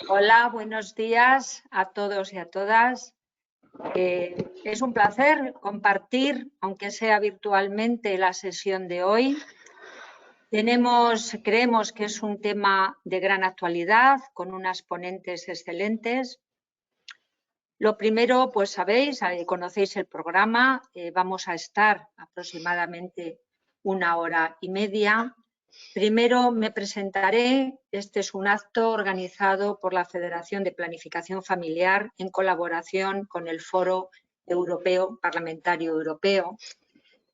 Hola, buenos días a todos y a todas. Es un placer compartir, aunque sea virtualmente, la sesión de hoy. Creemos que es un tema de gran actualidad, con unas ponentes excelentes. Lo primero, pues sabéis, conocéis el programa, vamos a estar aproximadamente 1 hora y media. Primero me presentaré. Este es un acto organizado por la Federación de Planificación Familiar en colaboración con el Foro Europeo Parlamentario Europeo.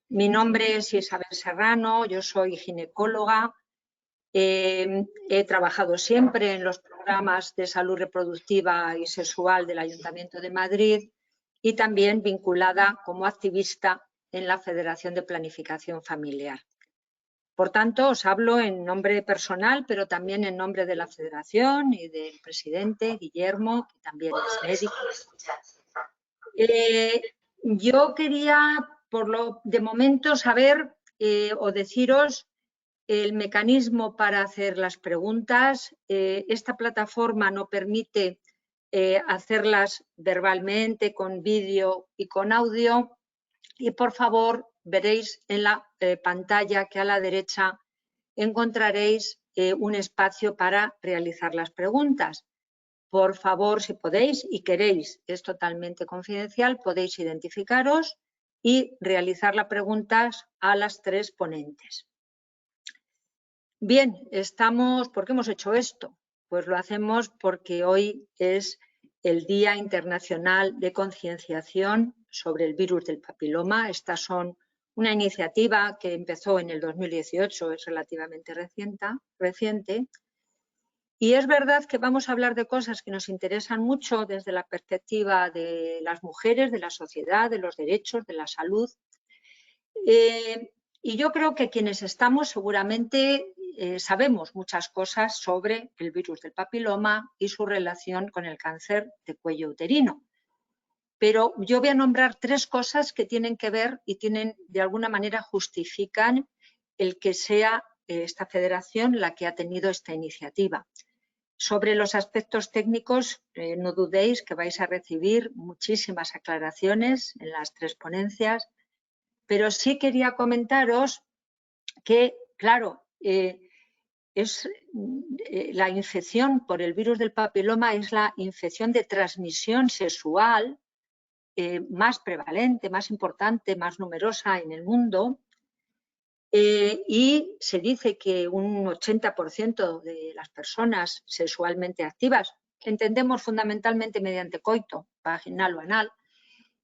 Mi nombre es Isabel Serrano, yo soy ginecóloga. He trabajado siempre en los programas de salud reproductiva y sexual del Ayuntamiento de Madrid y también vinculada como activista en la Federación de Planificación Familiar. Por tanto, os hablo en nombre personal, pero también en nombre de la Federación y del presidente, Guillermo, que también es médico. Yo quería, de momento, saber o deciros el mecanismo para hacer las preguntas. Esta plataforma no permite hacerlas verbalmente, con vídeo y con audio. Y, por favor, veréis en la pantalla que a la derecha encontraréis un espacio para realizar las preguntas. Por favor, si podéis y queréis, es totalmente confidencial, podéis identificaros y realizar las preguntas a las 3 ponentes. Bien, ¿por qué hemos hecho esto? Pues lo hacemos porque hoy es el Día Internacional de Concienciación sobre el virus del papiloma. Estas son una iniciativa que empezó en el 2018, es relativamente reciente. Y es verdad que vamos a hablar de cosas que nos interesan mucho desde la perspectiva de las mujeres, de la sociedad, de los derechos, de la salud. Y yo creo que quienes estamos seguramente sabemos muchas cosas sobre el virus del papiloma y su relación con el cáncer de cuello uterino. Pero yo voy a nombrar 3 cosas que tienen que ver y de alguna manera justifican el que sea esta federación la que ha tenido esta iniciativa. Sobre los aspectos técnicos, no dudéis que vais a recibir muchísimas aclaraciones en las 3 ponencias, pero sí quería comentaros que, claro, la infección por el virus del papiloma es la infección de transmisión sexual más prevalente, más importante, más numerosa en el mundo. Y se dice que un 80% de las personas sexualmente activas, entendemos fundamentalmente mediante coito, vaginal o anal,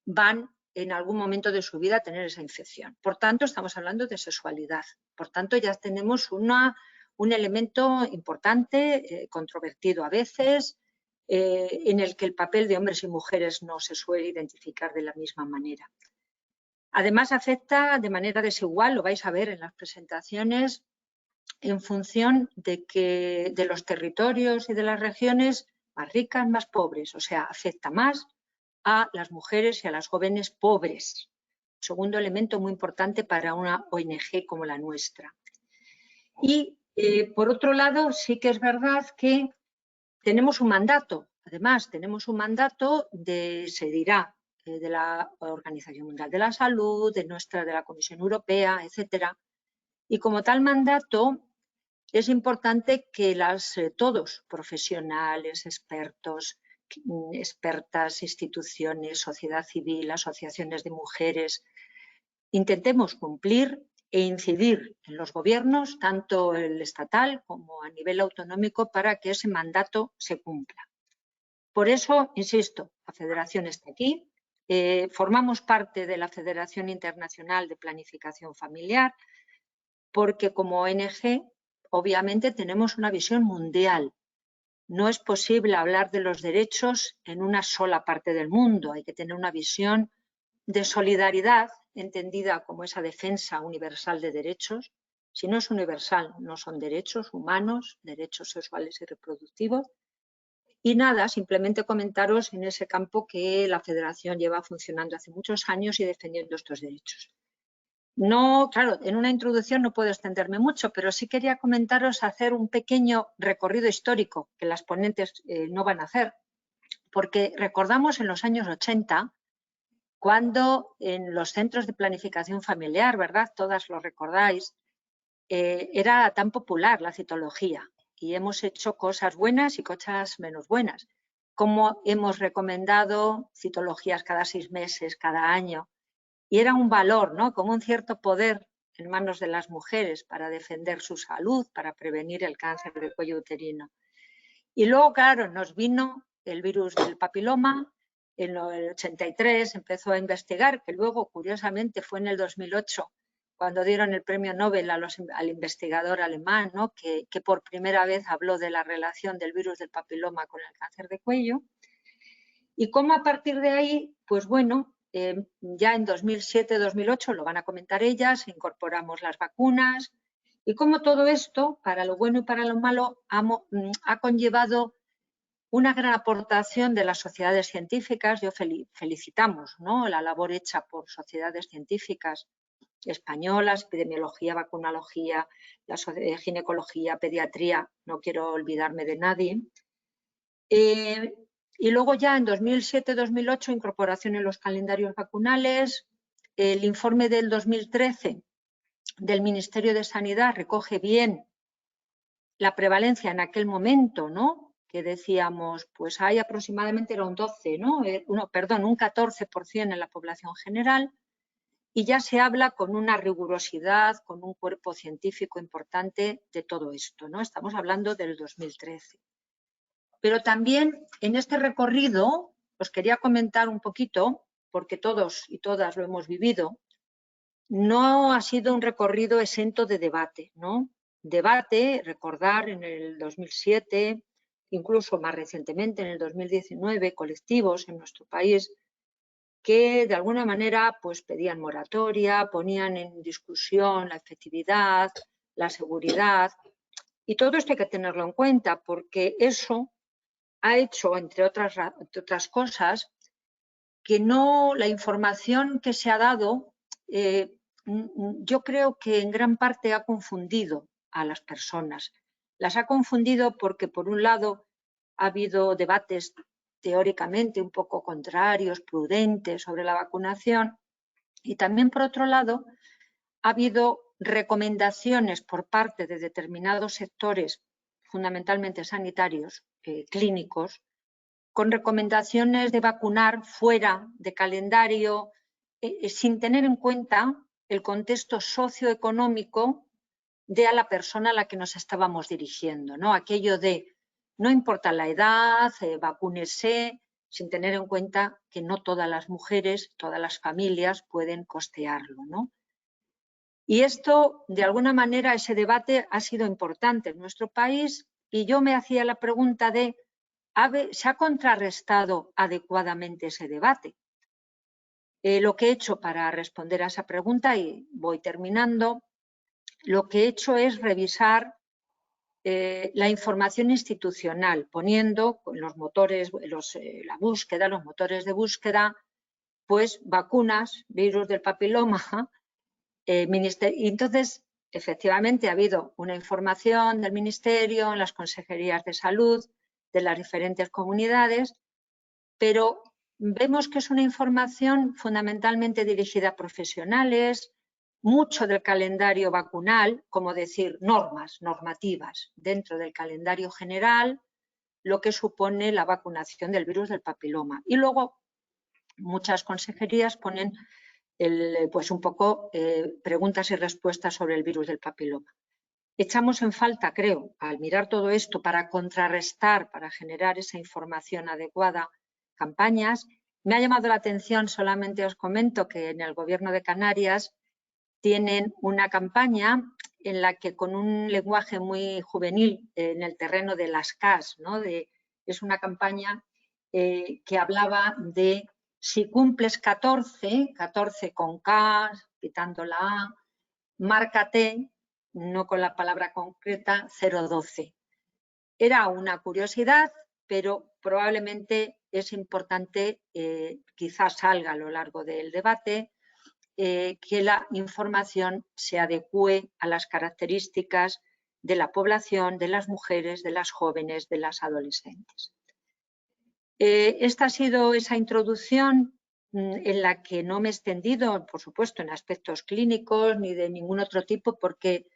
van en algún momento de su vida a tener esa infección. Por tanto, estamos hablando de sexualidad. Por tanto, ya tenemos un elemento importante, controvertido a veces, en el que el papel de hombres y mujeres no se suele identificar de la misma manera. Además, afecta de manera desigual, lo vais a ver en las presentaciones, en función de los territorios y de las regiones más ricas, más pobres. O sea, afecta más a las mujeres y a las jóvenes pobres. Segundo elemento muy importante para una ONG como la nuestra. Y, por otro lado, sí que es verdad que tenemos un mandato. Además, tenemos un mandato se dirá, de la Organización Mundial de la Salud, de la Comisión Europea, etcétera. Y como tal mandato, es importante que todos, profesionales, expertas, instituciones, sociedad civil, asociaciones de mujeres, intentemos cumplir e incidir en los gobiernos, tanto el estatal como a nivel autonómico, para que ese mandato se cumpla. Por eso, insisto, la Federación está aquí. Formamos parte de la Federación Internacional de Planificación Familiar porque como ONG obviamente tenemos una visión mundial. No es posible hablar de los derechos en una sola parte del mundo. Hay que tener una visión de solidaridad entendida como esa defensa universal de derechos. Si no es universal, no son derechos humanos, derechos sexuales y reproductivos. Y nada, simplemente comentaros en ese campo que la Federación lleva funcionando hace muchos años y defendiendo estos derechos. No, claro, en una introducción no puedo extenderme mucho, pero sí quería comentaros, hacer un pequeño recorrido histórico que las ponentes no van a hacer, porque recordamos en los años 80, cuando en los centros de planificación familiar, ¿verdad? Todas lo recordáis, era tan popular la citología y hemos hecho cosas buenas y cosas menos buenas. Como hemos recomendado citologías cada 6 meses, cada año, y era un valor, ¿no? Como un cierto poder en manos de las mujeres para defender su salud, para prevenir el cáncer de cuello uterino. Y luego, claro, nos vino el virus del papiloma, en el 83 empezó a investigar, que luego, curiosamente, fue en el 2008 cuando dieron el premio Nobel al investigador alemán, ¿no? que por primera vez habló de la relación del virus del papiloma con el cáncer de cuello. Y cómo a partir de ahí, pues bueno, ya en 2007-2008, lo van a comentar ellas, incorporamos las vacunas, y cómo todo esto, para lo bueno y para lo malo, ha conllevado una gran aportación de las sociedades científicas. Yo felicitamos, ¿no?, la labor hecha por sociedades científicas españolas, epidemiología, vacunología, ginecología, pediatría, no quiero olvidarme de nadie. Y luego ya en 2007-2008, incorporación en los calendarios vacunales. El informe del 2013 del Ministerio de Sanidad recoge bien la prevalencia en aquel momento, ¿no? Que decíamos, pues hay aproximadamente, era un 12, ¿no? Un 14% en la población general, y ya se habla con una rigurosidad, con un cuerpo científico importante de todo esto, ¿no? Estamos hablando del 2013. Pero también en este recorrido os quería comentar un poquito, porque todos y todas lo hemos vivido, no ha sido un recorrido exento de debate, ¿no? Debate, recordar en el 2007, incluso más recientemente en el 2019, colectivos en nuestro país que de alguna manera pues pedían moratoria, ponían en discusión la efectividad, la seguridad, y todo esto hay que tenerlo en cuenta porque eso ha hecho, entre otras cosas, que no, la información que se ha dado, yo creo que en gran parte ha confundido a las personas. Las ha confundido porque, por un lado, ha habido debates teóricamente un poco contrarios, prudentes sobre la vacunación, y también, por otro lado, ha habido recomendaciones por parte de determinados sectores, fundamentalmente sanitarios, clínicos, con recomendaciones de vacunar fuera de calendario, sin tener en cuenta el contexto socioeconómico de a la persona a la que nos estábamos dirigiendo, ¿no? Aquello de no importa la edad, vacúnese, sin tener en cuenta que no todas las mujeres, todas las familias pueden costearlo, ¿no? Y esto, de alguna manera, ese debate ha sido importante en nuestro país, y yo me hacía la pregunta de ¿se ha contrarrestado adecuadamente ese debate? Lo que he hecho para responder a esa pregunta, y voy terminando, lo que he hecho es revisar la información institucional, poniendo los motores, la búsqueda, los motores de búsqueda, pues vacunas, virus del papiloma, y entonces efectivamente ha habido una información del Ministerio, en las consejerías de salud, de las diferentes comunidades, pero vemos que es una información fundamentalmente dirigida a profesionales, mucho del calendario vacunal, como decir, normativas dentro del calendario general, lo que supone la vacunación del virus del papiloma. Y luego muchas consejerías ponen pues un poco preguntas y respuestas sobre el virus del papiloma. Echamos en falta, creo, al mirar todo esto, para contrarrestar, para generar esa información adecuada, campañas. Me ha llamado la atención, solamente os comento, que en el Gobierno de Canarias tienen una campaña en la que, con un lenguaje muy juvenil, en el terreno de las CAS, ¿no? Es una campaña que hablaba de si cumples 14 con K, quitando la A, márcate, no con la palabra concreta, 012. Era una curiosidad, pero probablemente es importante, quizás salga a lo largo del debate, que la información se adecue a las características de la población, de las mujeres, de las jóvenes, de las adolescentes. Esta ha sido esa introducción en la que no me he extendido, por supuesto, en aspectos clínicos ni de ningún otro tipo, porque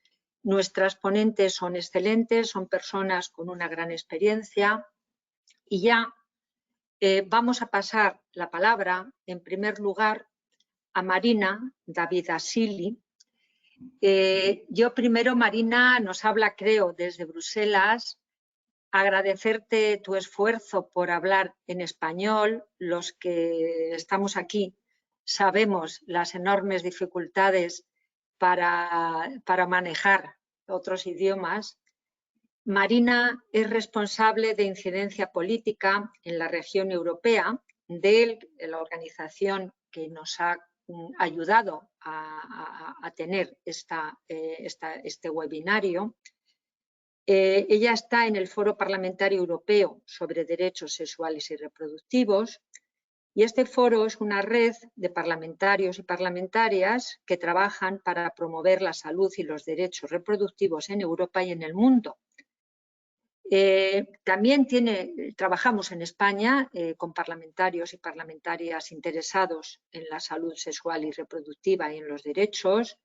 nuestras ponentes son excelentes, son personas con una gran experiencia y ya vamos a pasar la palabra, en primer lugar, a Marina Davidashvili. Yo primero, Marina, nos habla, creo, desde Bruselas. Agradecerte tu esfuerzo por hablar en español. Los que estamos aquí sabemos las enormes dificultades para manejar otros idiomas. Marina es responsable de incidencia política en la región europea de la organización que nos ha ayudado a tener este webinario. Ella está en el Foro Parlamentario Europeo sobre Derechos Sexuales y Reproductivos y este foro es una red de parlamentarios y parlamentarias que trabajan para promover la salud y los derechos reproductivos en Europa y en el mundo. También trabajamos en España con parlamentarios y parlamentarias interesados en la salud sexual y reproductiva y en los derechos.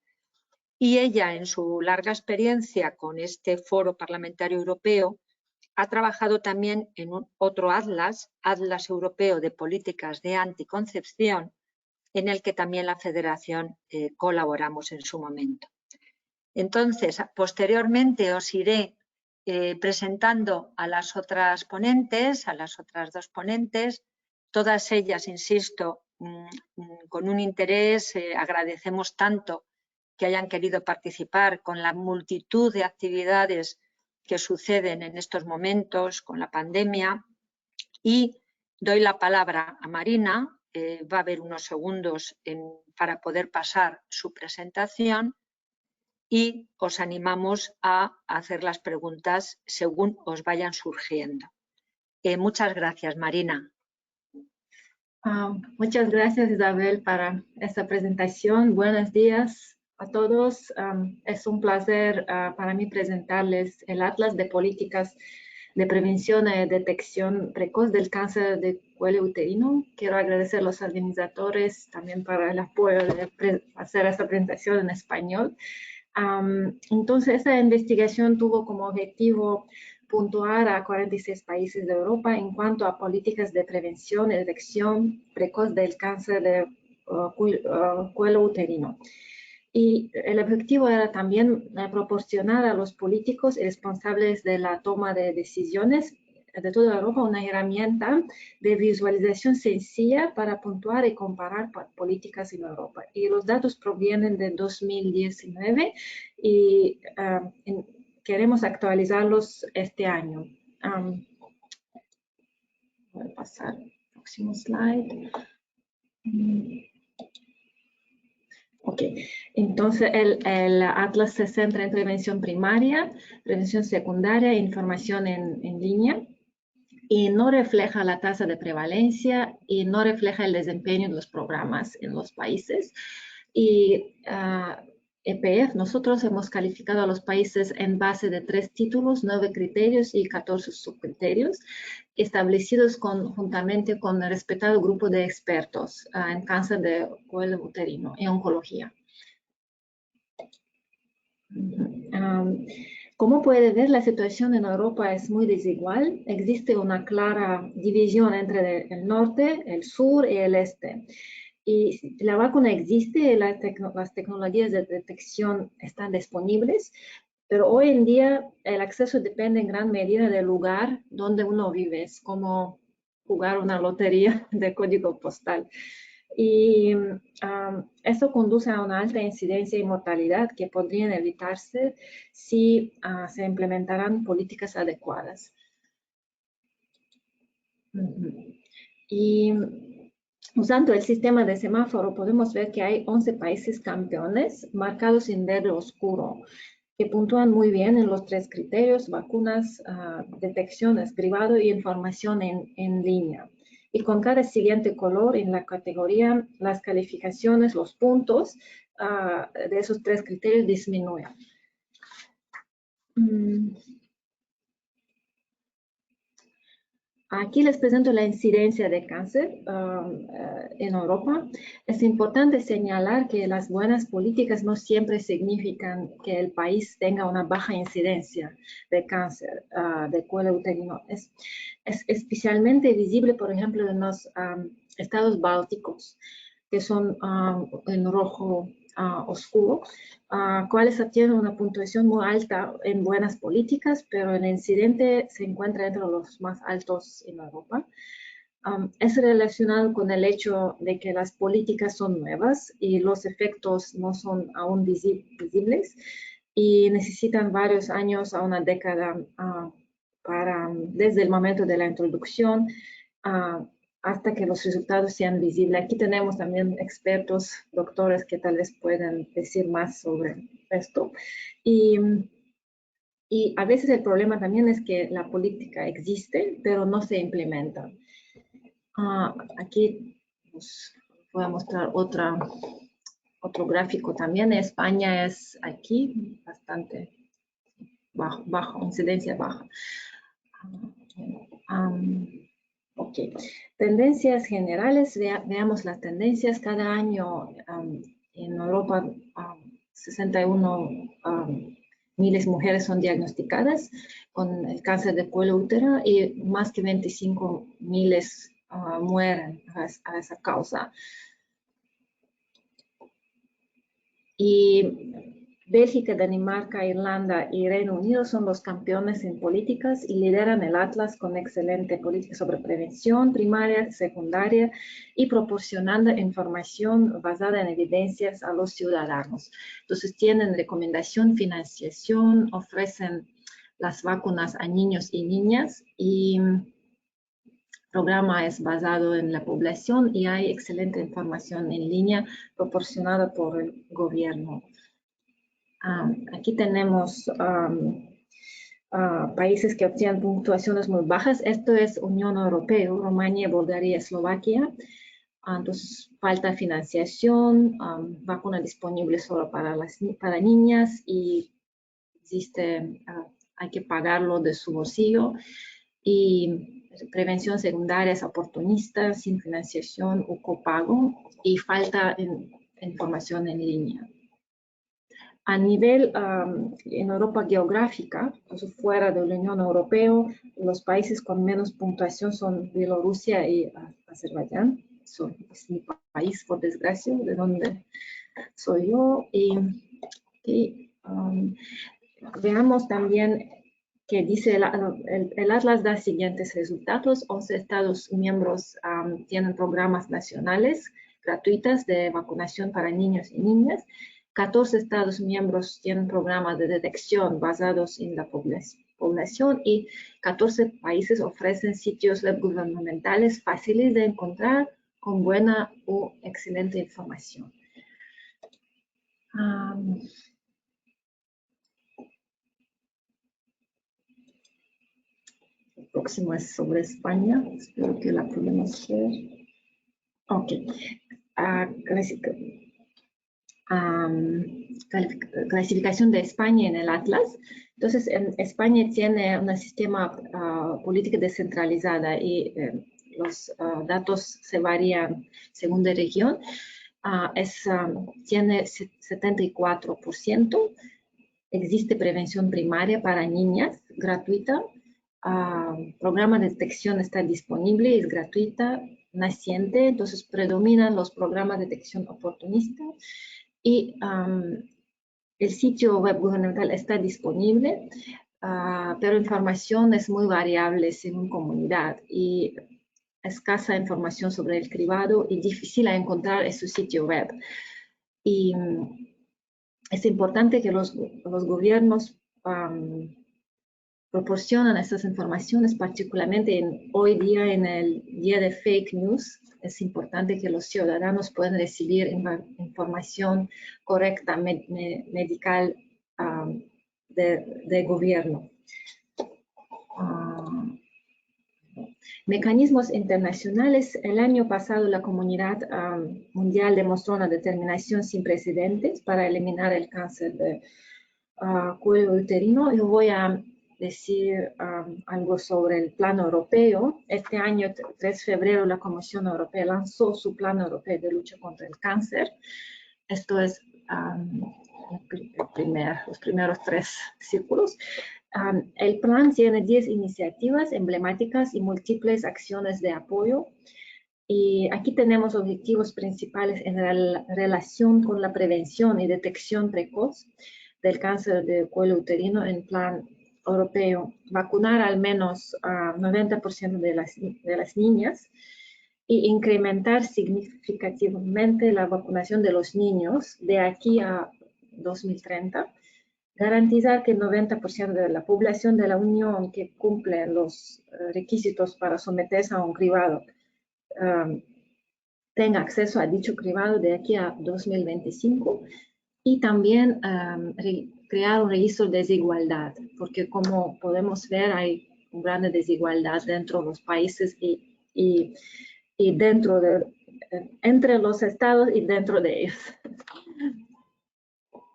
Y ella, en su larga experiencia con este Foro Parlamentario Europeo, ha trabajado también en otro Atlas Europeo de Políticas de Anticoncepción, en el que también la Federación colaboramos en su momento. Entonces, posteriormente os iré presentando a las otras ponentes, a las otras dos ponentes, todas ellas, insisto, con un interés, agradecemos tanto que hayan querido participar con la multitud de actividades que suceden en estos momentos con la pandemia. Y doy la palabra a Marina, va a haber unos segundos para poder pasar su presentación y os animamos a hacer las preguntas según os vayan surgiendo. Muchas gracias, Marina. Muchas gracias, Isabel, para esta presentación. Buenos días a todos. Es un placer para mí presentarles el Atlas de Políticas de Prevención y Detección Precoz del Cáncer de Cuello Uterino. Quiero agradecer a los organizadores también para el apoyo de hacer esta presentación en español. Entonces, esta investigación tuvo como objetivo puntuar a 46 países de Europa en cuanto a políticas de prevención y detección precoz del cáncer de cuello uterino. Y el objetivo era también proporcionar a los políticos y responsables de la toma de decisiones de toda Europa una herramienta de visualización sencilla para puntuar y comparar políticas en Europa. Y los datos provienen de 2019 y queremos actualizarlos este año. Voy a pasar al próximo slide. Ok, entonces el Atlas se centra en prevención primaria, prevención secundaria e información en línea, y no refleja la tasa de prevalencia y no refleja el desempeño de los programas en los países. Y EPF, nosotros hemos calificado a los países en base de 3 títulos, 9 criterios y 14 subcriterios, establecidos conjuntamente con el respetado grupo de expertos en cáncer de cuello uterino y oncología. Como puede ver, la situación en Europa es muy desigual. Existe una clara división entre el norte, el sur y el este. Y la vacuna existe y las tecnologías de detección están disponibles, pero hoy en día el acceso depende en gran medida del lugar donde uno vive. Es como jugar una lotería de código postal. Y esto conduce a una alta incidencia y mortalidad que podrían evitarse si se implementaran políticas adecuadas. Y usando el sistema de semáforo podemos ver que hay 11 países campeones marcados en verde oscuro que puntúan muy bien en los 3 criterios: vacunas, detección, cribado y información en línea. y con cada siguiente color en la categoría, las calificaciones, los puntos de esos 3 criterios disminuyen. Aquí les presento la incidencia de cáncer en Europa. Es importante señalar que las buenas políticas no siempre significan que el país tenga una baja incidencia de cáncer de cuello uterino. Es especialmente visible, por ejemplo, en los estados bálticos, que son en rojo oscuro, cuáles obtienen una puntuación muy alta en buenas políticas, pero el incidente se encuentra entre los más altos en Europa. Es relacionado con el hecho de que las políticas son nuevas y los efectos no son aún visibles y necesitan varios años a una década desde el momento de la introducción hasta que los resultados sean visibles. Aquí tenemos también expertos, doctores, que tal vez puedan decir más sobre esto. Y a veces el problema también es que la política existe, pero no se implementa. Aquí os voy a mostrar otro gráfico también. España es aquí bastante bajo, incidencia baja. Ok, tendencias generales, veamos las tendencias. Cada año en Europa 61 miles mujeres son diagnosticadas con el cáncer de cuello útero y más que 25 miles mueren a esa causa. Y Bélgica, Dinamarca, Irlanda y Reino Unido son los campeones en políticas y lideran el Atlas con excelente política sobre prevención primaria, secundaria y proporcionando información basada en evidencias a los ciudadanos. Entonces tienen recomendación, financiación, ofrecen las vacunas a niños y niñas y el programa es basado en la población y hay excelente información en línea proporcionada por el gobierno. Aquí tenemos países que obtienen puntuaciones muy bajas. Esto es Unión Europea, Rumania, Bulgaria, Eslovaquia. Entonces, falta financiación, vacuna disponible solo para niñas y existe, hay que pagarlo de su bolsillo. Y prevención secundaria es oportunista, sin financiación o copago y falta información en línea. A nivel en Europa geográfica, fuera de la Unión Europea, los países con menos puntuación son Bielorrusia y Azerbaiyán. Es mi país, por desgracia, de donde soy yo. Y veamos también que dice el Atlas da siguientes resultados. 11 Estados miembros tienen programas nacionales gratuitas de vacunación para niños y niñas. 14 Estados miembros tienen programas de detección basados en la población y 14 países ofrecen sitios web gubernamentales fáciles de encontrar con buena o excelente información. El próximo es sobre España. Espero que la podamos ver. Ok. Clasificación de España en el Atlas. Entonces, España tiene un sistema político descentralizada y los datos se varían según la región. Tiene 74%. Existe prevención primaria para niñas gratuita. Programa de detección está disponible, es gratuita, naciente, entonces predominan los programas de detección oportunista. Y el sitio web gubernamental está disponible, pero información es muy variable según comunidad y escasa información sobre el cribado y difícil a encontrar en su sitio web. Y es importante que los gobiernos proporcionan estas informaciones, particularmente hoy día en el día de fake news. Es importante que los ciudadanos puedan recibir información correcta, medical de gobierno. Mecanismos internacionales. El año pasado la comunidad mundial demostró una determinación sin precedentes para eliminar el cáncer de cuello uterino. Yo voy a decir algo sobre el plan europeo. Este año, 3 de febrero, la Comisión Europea lanzó su plan europeo de lucha contra el cáncer. Esto es los primeros 3 círculos. El plan tiene 10 iniciativas emblemáticas y múltiples acciones de apoyo. Y aquí tenemos objetivos principales en relación con la prevención y detección precoz del cáncer de cuello uterino en plan europeo. Vacunar al menos 90% de las niñas y incrementar significativamente la vacunación de los niños de aquí a 2030. Garantizar que el 90% de la población de la Unión que cumple los requisitos para someterse a un cribado tenga acceso a dicho cribado de aquí a 2025 y también crear un registro de desigualdad, porque como podemos ver hay una gran desigualdad dentro de los países y dentro de, entre los estados y dentro de ellos.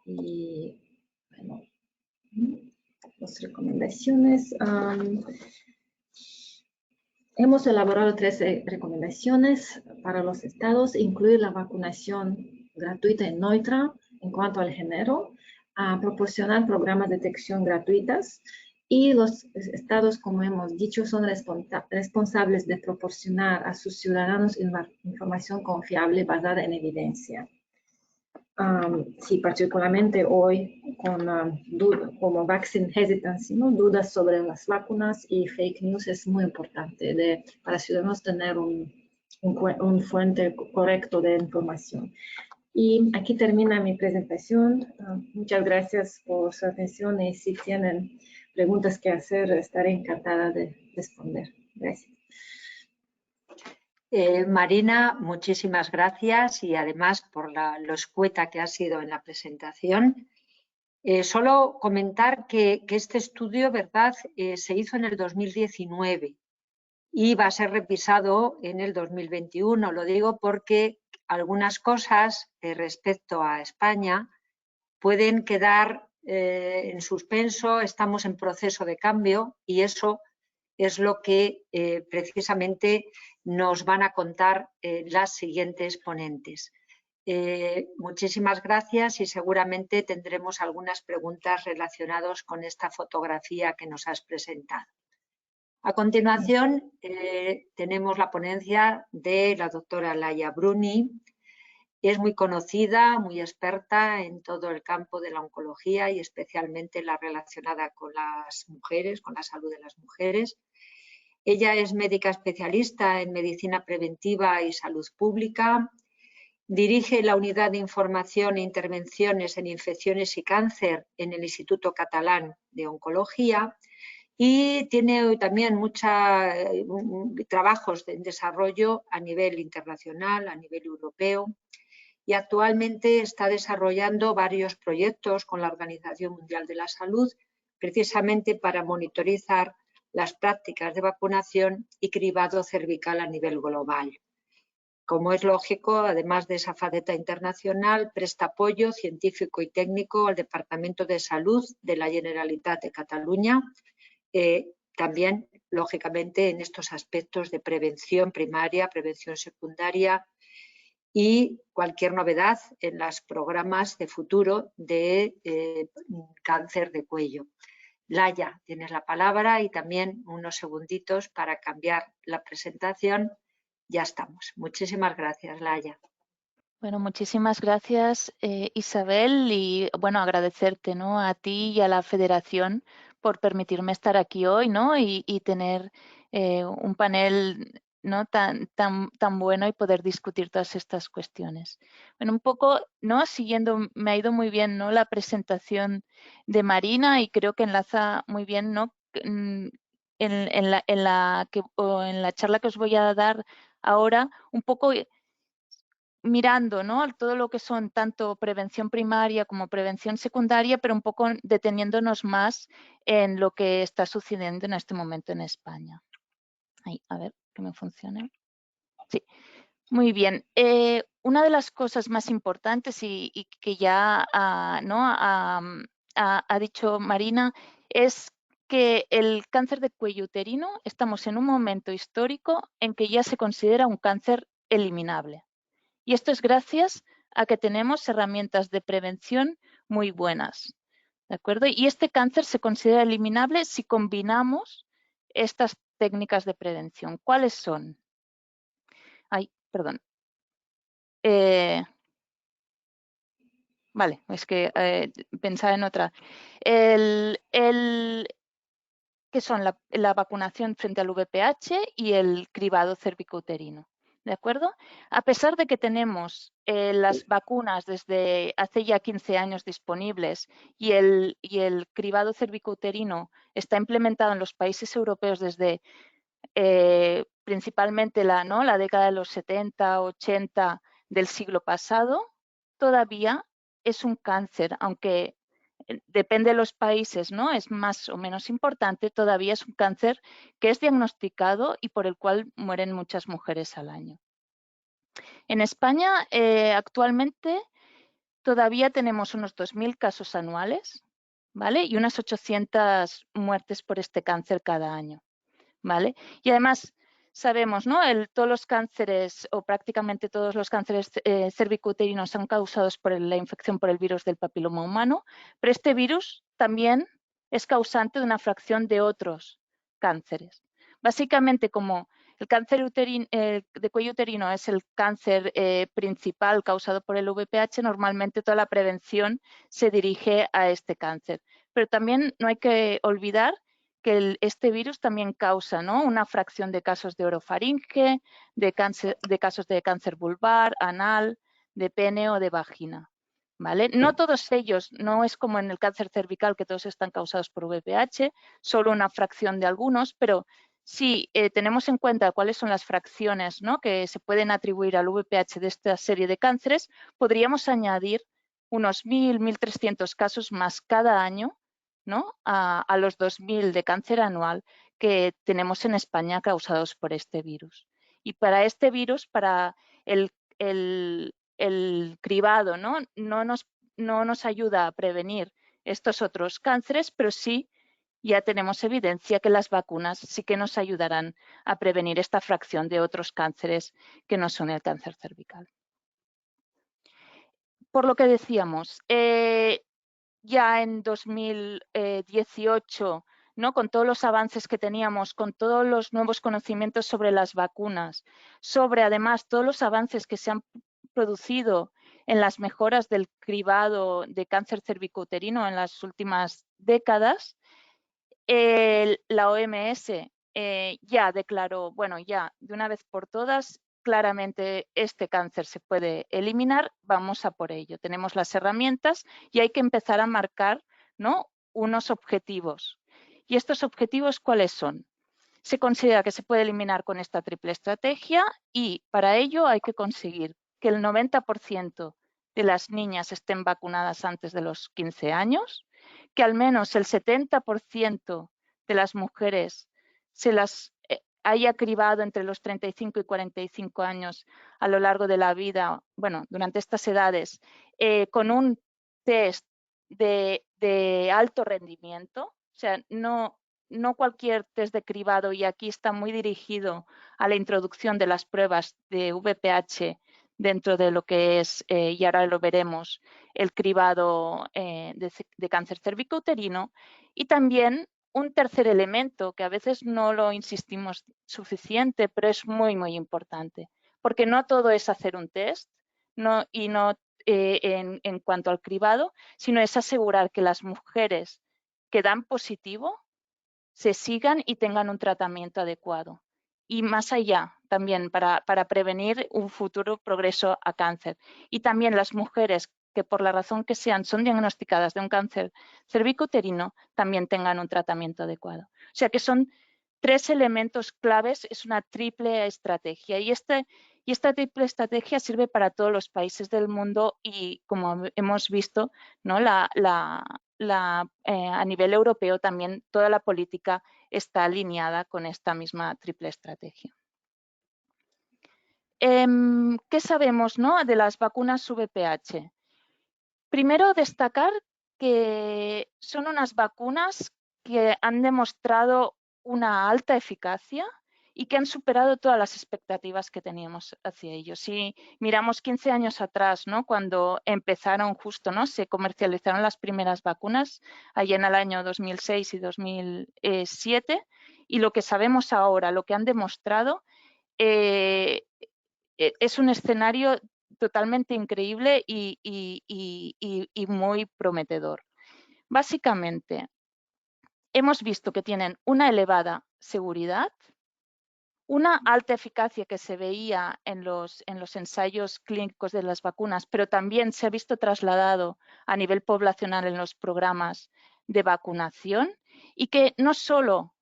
Y bueno, las recomendaciones. Hemos elaborado 13 recomendaciones para los estados, incluir la vacunación gratuita y neutra en cuanto al género, proporcionar programas de detección gratuitas y los estados, como hemos dicho, son responsables de proporcionar a sus ciudadanos información confiable basada en evidencia. Sí, particularmente hoy con como vaccine hesitancy, ¿no? Dudas sobre las vacunas y fake news es muy importante para ciudadanos tener un fuente correcto de información. Y aquí termina mi presentación. Muchas gracias por su atención y si tienen preguntas que hacer, estaré encantada de responder. Gracias. Marina, muchísimas gracias y además por lo escueta que ha sido en la presentación. Solo comentar que este estudio, ¿verdad?, se hizo en el 2019 y va a ser revisado en el 2021. Lo digo porque algunas cosas respecto a España pueden quedar en suspenso, estamos en proceso de cambio y eso es lo que precisamente nos van a contar las siguientes ponentes. Muchísimas gracias y seguramente tendremos algunas preguntas relacionadas con esta fotografía que nos has presentado. A continuación tenemos la ponencia de la doctora Laia Bruni. Es muy conocida, muy experta en todo el campo de la oncología y especialmente la relacionada con las mujeres, con la salud de las mujeres. Ella es médica especialista en medicina preventiva y salud pública. Dirige la Unidad de Información e Intervenciones en Infecciones y Cáncer en el Instituto Catalán de Oncología y tiene también muchos trabajos en desarrollo a nivel internacional, a nivel europeo y actualmente está desarrollando varios proyectos con la Organización Mundial de la Salud precisamente para monitorizar las prácticas de vacunación y cribado cervical a nivel global. Como es lógico, además de esa faceta internacional, presta apoyo científico y técnico al Departamento de Salud de la Generalitat de Cataluña, también, lógicamente, en estos aspectos de prevención primaria, prevención secundaria y cualquier novedad en los programas de futuro de cáncer de cuello. Laia, tienes la palabra y también unos segunditos para cambiar la presentación. Ya estamos. Muchísimas gracias, Laia. Bueno, muchísimas gracias, Isabel, y bueno, agradecerte, ¿no?, a ti y a la Federación por permitirme estar aquí hoy, ¿no?, y tener un panel, ¿no?, tan bueno y poder discutir todas estas cuestiones. Bueno, un poco, ¿no?, siguiendo, me ha ido muy bien, ¿no?, la presentación de Marina y creo que enlaza muy bien, ¿no?, en la charla que os voy a dar ahora, un poco mirando, ¿no?, todo lo que son tanto prevención primaria como prevención secundaria, pero un poco deteniéndonos más en lo que está sucediendo en este momento en España. Ahí, a ver, que me funcione. Sí, muy bien. Una de las cosas más importantes y que ya ¿no? ha dicho Marina es que el cáncer de cuello uterino, estamos en un momento histórico en que ya se considera un cáncer eliminable. Y esto es gracias a que tenemos herramientas de prevención muy buenas. ¿De acuerdo? Y este cáncer se considera eliminable si combinamos estas técnicas de prevención. ¿Cuáles son? Ay, perdón. Vale, es que pensaba en otra. Que son la vacunación frente al VPH y el cribado cervicouterino. ¿De acuerdo? A pesar de que tenemos las vacunas desde hace ya 15 años disponibles y el cribado cervicouterino está implementado en los países europeos desde principalmente la década de los 70, 80 del siglo pasado, todavía es un cáncer, aunque depende de los países, ¿no? Es más o menos importante, todavía es un cáncer que es diagnosticado y por el cual mueren muchas mujeres al año. En España, actualmente, todavía tenemos unos 2.000 casos anuales, ¿vale? Y unas 800 muertes por este cáncer cada año, ¿vale? Y además, sabemos, ¿no? Todos los cánceres o prácticamente todos los cánceres cervicouterinos son causados por la infección por el virus del papiloma humano, pero este virus también es causante de una fracción de otros cánceres. Básicamente, como el cáncer de cuello uterino es el cáncer principal causado por el VPH, normalmente toda la prevención se dirige a este cáncer. Pero también no hay que olvidar que este virus también causa, ¿no? Una fracción de casos de orofaringe, de casos de cáncer vulvar, anal, de pene o de vagina. ¿Vale? No todos ellos, no es como en el cáncer cervical que todos están causados por VPH, solo una fracción de algunos, pero si tenemos en cuenta cuáles son las fracciones, ¿no? que se pueden atribuir al VPH de esta serie de cánceres, podríamos añadir unos 1.000, 1.300 casos más cada año, ¿no? a los 2.000 de cáncer anual que tenemos en España causados por este virus. Y para este virus, para el cribado, ¿no? No nos ayuda a prevenir estos otros cánceres, pero sí ya tenemos evidencia que las vacunas sí que nos ayudarán a prevenir esta fracción de otros cánceres que no son el cáncer cervical. Por lo que decíamos, ya en 2018, ¿no? Con todos los avances que teníamos, con todos los nuevos conocimientos sobre las vacunas, sobre además todos los avances que se han producido en las mejoras del cribado de cáncer cervicouterino en las últimas décadas, la OMS ya declaró, bueno, ya de una vez por todas, claramente este cáncer se puede eliminar, vamos a por ello. Tenemos las herramientas y hay que empezar a marcar, ¿no? unos objetivos. ¿Y estos objetivos cuáles son? Se considera que se puede eliminar con esta triple estrategia y para ello hay que conseguir que el 90% de las niñas estén vacunadas antes de los 15 años, que al menos el 70% de las mujeres se las haya cribado entre los 35 y 45 años a lo largo de la vida, bueno, durante estas edades, con un test de alto rendimiento, o sea, no cualquier test de cribado, y aquí está muy dirigido a la introducción de las pruebas de VPH dentro de lo que es, y ahora lo veremos, el cribado de cáncer cervicouterino. Y también un tercer elemento que a veces no lo insistimos suficiente, pero es muy, muy importante, porque no todo es hacer un test y no en cuanto al cribado, sino es asegurar que las mujeres que dan positivo se sigan y tengan un tratamiento adecuado. Y más allá, también para prevenir un futuro progreso a cáncer. Y también las mujeres que por la razón que sean son diagnosticadas de un cáncer cervicouterino también tengan un tratamiento adecuado. O sea que son 3 elementos claves, es una triple estrategia. Y Y esta triple estrategia sirve para todos los países del mundo y, como hemos visto, ¿no? A nivel europeo también toda la política está alineada con esta misma triple estrategia. ¿Qué sabemos, ¿no? de las vacunas VPH? Primero, destacar que son unas vacunas que han demostrado una alta eficacia y que han superado todas las expectativas que teníamos hacia ellos. Si miramos 15 años atrás, ¿no? cuando empezaron justo, ¿no? se comercializaron las primeras vacunas, allá en el año 2006 y 2007, y lo que sabemos ahora, lo que han demostrado, es un escenario totalmente increíble y muy prometedor. Básicamente, hemos visto que tienen una elevada seguridad, una alta eficacia que se veía en los ensayos clínicos de las vacunas, pero también se ha visto trasladado a nivel poblacional en los programas de vacunación, y que no solo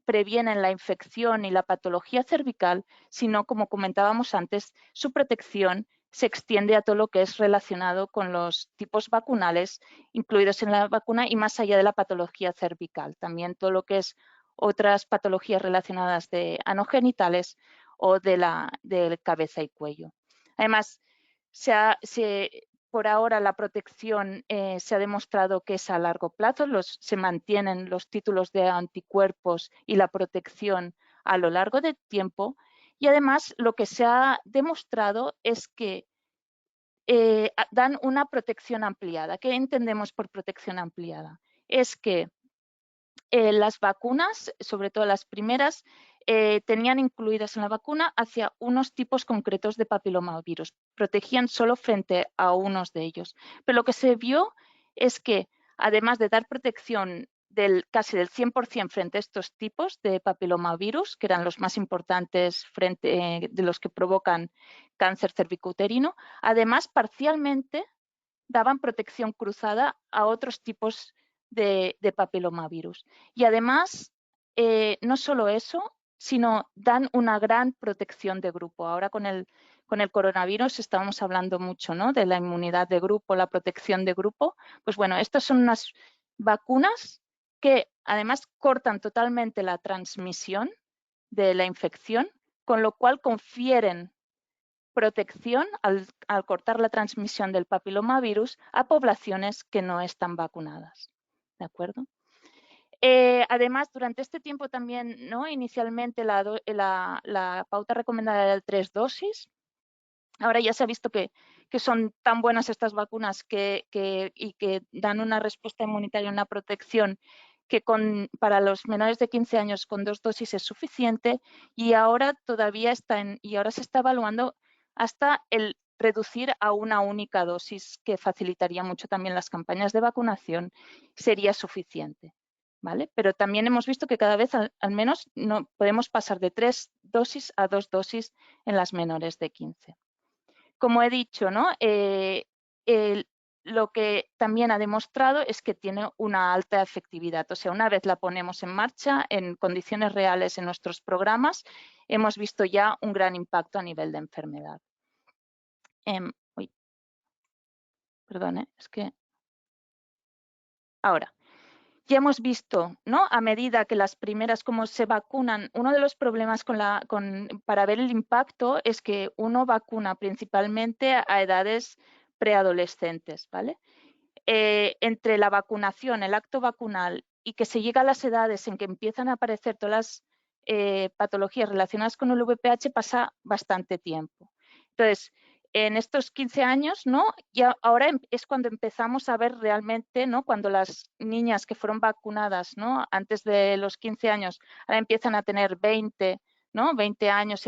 previenen la infección y la patología cervical, sino, como comentábamos antes, su protección se extiende a todo lo que es relacionado con los tipos vacunales incluidos en la vacuna y más allá de la patología cervical. También todo lo que es otras patologías relacionadas de anogenitales o de cabeza y cuello. Además, por ahora la protección se ha demostrado que es a largo plazo, se mantienen los títulos de anticuerpos y la protección a lo largo del tiempo, y además lo que se ha demostrado es que dan una protección ampliada. ¿Qué entendemos por protección ampliada? Es que las vacunas, sobre todo las primeras, tenían incluidas en la vacuna hacia unos tipos concretos de papilomavirus. Protegían solo frente a unos de ellos. Pero lo que se vio es que, además de dar protección casi del 100% frente a estos tipos de papilomavirus, que eran los más importantes de los que provocan cáncer cervicouterino, además parcialmente daban protección cruzada a otros tipos de papilomavirus. Y además, no solo eso, sino dan una gran protección de grupo. Ahora con el coronavirus estábamos hablando mucho, ¿no? de la inmunidad de grupo, la protección de grupo. Pues bueno, estas son unas vacunas que además cortan totalmente la transmisión de la infección, con lo cual confieren protección al cortar la transmisión del papilomavirus a poblaciones que no están vacunadas. ¿De acuerdo? Además, durante este tiempo también, ¿no? inicialmente la pauta recomendada era de 3 dosis. Ahora ya se ha visto que son tan buenas estas vacunas y que dan una respuesta inmunitaria, una protección, que para los menores de 15 años con 2 dosis es suficiente, y ahora se está evaluando hasta el reducir a una única dosis, que facilitaría mucho también las campañas de vacunación, sería suficiente. ¿Vale? Pero también hemos visto que cada vez al menos no podemos pasar de 3 dosis a 2 dosis en las menores de 15. Como he dicho, ¿no? Lo que también ha demostrado es que tiene una alta efectividad. O sea, una vez la ponemos en marcha en condiciones reales en nuestros programas, hemos visto ya un gran impacto a nivel de enfermedad. Perdón, es que... Ahora, ya hemos visto, ¿no? A medida que las primeras, como se vacunan, uno de los problemas para ver el impacto es que uno vacuna principalmente a edades preadolescentes, ¿vale? Entre la vacunación, el acto vacunal, y que se llega a las edades en que empiezan a aparecer todas las patologías relacionadas con el VPH, pasa bastante tiempo. Entonces, en estos 15 años, ¿no? Ya ahora es cuando empezamos a ver realmente, ¿no? Cuando las niñas que fueron vacunadas, ¿no? Antes de los 15 años, ahora empiezan a tener 20, ¿no? 20 años,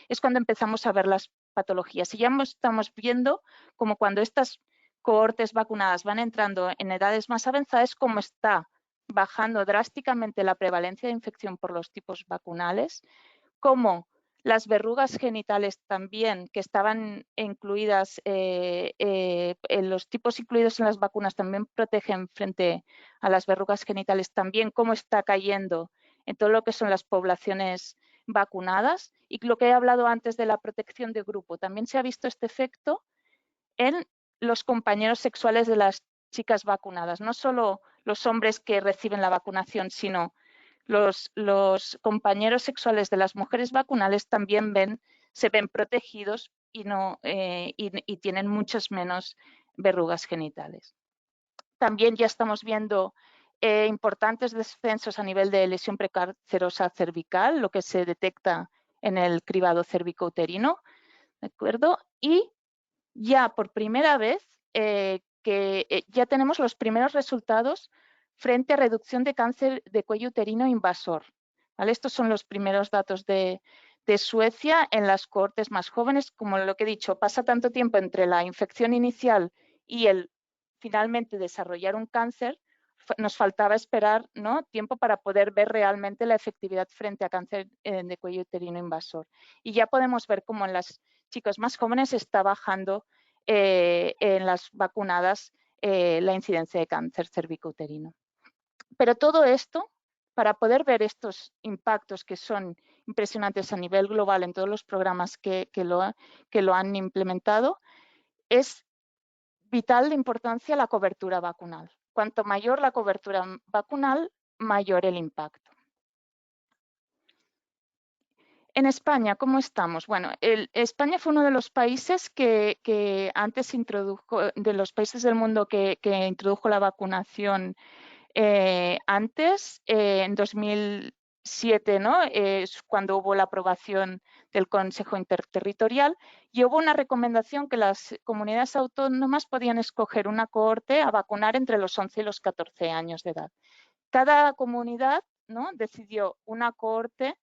es cuando empezamos a ver las patologías. Y ya estamos viendo como cuando estas cohortes vacunadas van entrando en edades más avanzadas, como está bajando drásticamente la prevalencia de infección por los tipos vacunales, como las verrugas genitales también, que estaban incluidas, en los tipos incluidos en las vacunas también protegen frente a las verrugas genitales, también cómo está cayendo en todo lo que son las poblaciones vacunadas. Y lo que he hablado antes de la protección de grupo, también se ha visto este efecto en los compañeros sexuales de las chicas vacunadas, no solo los hombres que reciben la vacunación, sino los compañeros sexuales de las mujeres vacunadas también se ven protegidos y tienen muchas menos verrugas genitales. También ya estamos viendo importantes descensos a nivel de lesión precancerosa cervical, lo que se detecta en el cribado cervicouterino, ¿de acuerdo? Y ya por primera vez ya tenemos los primeros resultados frente a reducción de cáncer de cuello uterino invasor, ¿vale? Estos son los primeros datos de Suecia en las cohortes más jóvenes. Como lo que he dicho, pasa tanto tiempo entre la infección inicial y el finalmente desarrollar un cáncer, nos faltaba esperar, ¿no?, tiempo para poder ver realmente la efectividad frente a cáncer de cuello uterino invasor. Y ya podemos ver cómo en las chicas más jóvenes está bajando en las vacunadas la incidencia de cáncer cervicouterino. Pero todo esto, para poder ver estos impactos que son impresionantes a nivel global en todos los programas que lo han implementado, es vital de importancia la cobertura vacunal. Cuanto mayor la cobertura vacunal, mayor el impacto. En España, ¿cómo estamos? Bueno, España fue uno de los países que antes introdujo, de los países del mundo que introdujo la vacunación antes, en 2007, ¿no? Es cuando hubo la aprobación del Consejo Interterritorial y hubo una recomendación que las comunidades autónomas podían escoger una cohorte a vacunar entre los 11 y los 14 años de edad. Cada comunidad, ¿no?, decidió una cohorte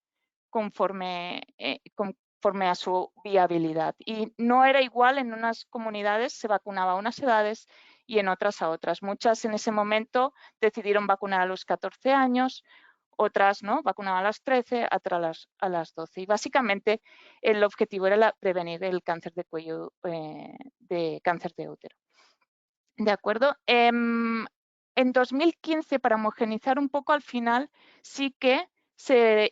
conforme a su viabilidad. Y no era igual, en unas comunidades se vacunaba a unas edades y en otras a otras. Muchas en ese momento decidieron vacunar a los 14 años, otras no, vacunaban a las 13, otras a las 12. Y básicamente el objetivo era prevenir el cáncer de cuello, cáncer de útero. ¿De acuerdo? En 2015, para homogeneizar un poco, al final sí que se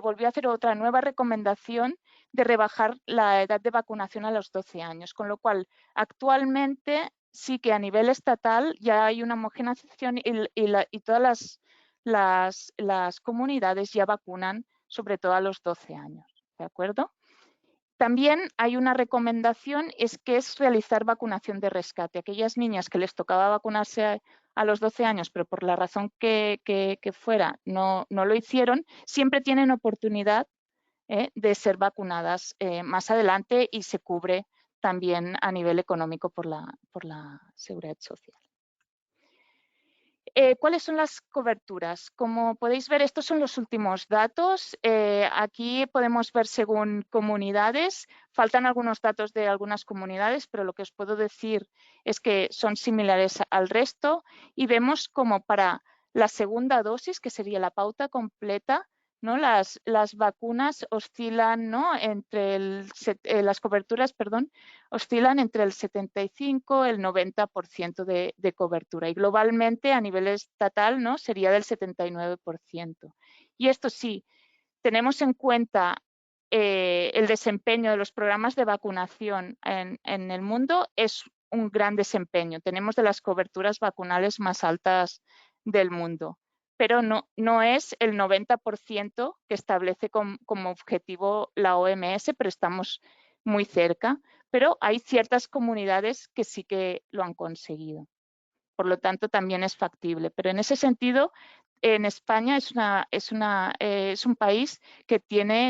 volvió a hacer otra nueva recomendación de rebajar la edad de vacunación a los 12 años, con lo cual actualmente sí que a nivel estatal ya hay una homogeneización y todas las comunidades ya vacunan sobre todo a los 12 años, ¿de acuerdo? También hay una recomendación, que es realizar vacunación de rescate. Aquellas niñas que les tocaba vacunarse a los 12 años, pero por la razón que fuera no lo hicieron, siempre tienen oportunidad de ser vacunadas más adelante y se cubre también a nivel económico por la Seguridad Social. ¿Cuáles son las coberturas? Como podéis ver, estos son los últimos datos. Aquí podemos ver según comunidades. Faltan algunos datos de algunas comunidades, pero lo que os puedo decir es que son similares al resto. Y vemos como para la segunda dosis, que sería la pauta completa, ¿no? Las vacunas oscilan, ¿no?, entre las coberturas, perdón, oscilan entre el 75 y el 90% de cobertura. Y globalmente, a nivel estatal, ¿no?, sería del 79%. Y esto sí, tenemos en cuenta el desempeño de los programas de vacunación en el mundo, es un gran desempeño. Tenemos de las coberturas vacunales más altas del mundo, pero no es el 90% que establece como objetivo la OMS, pero estamos muy cerca. Pero hay ciertas comunidades que sí que lo han conseguido. Por lo tanto, también es factible. Pero en ese sentido, en España es un país que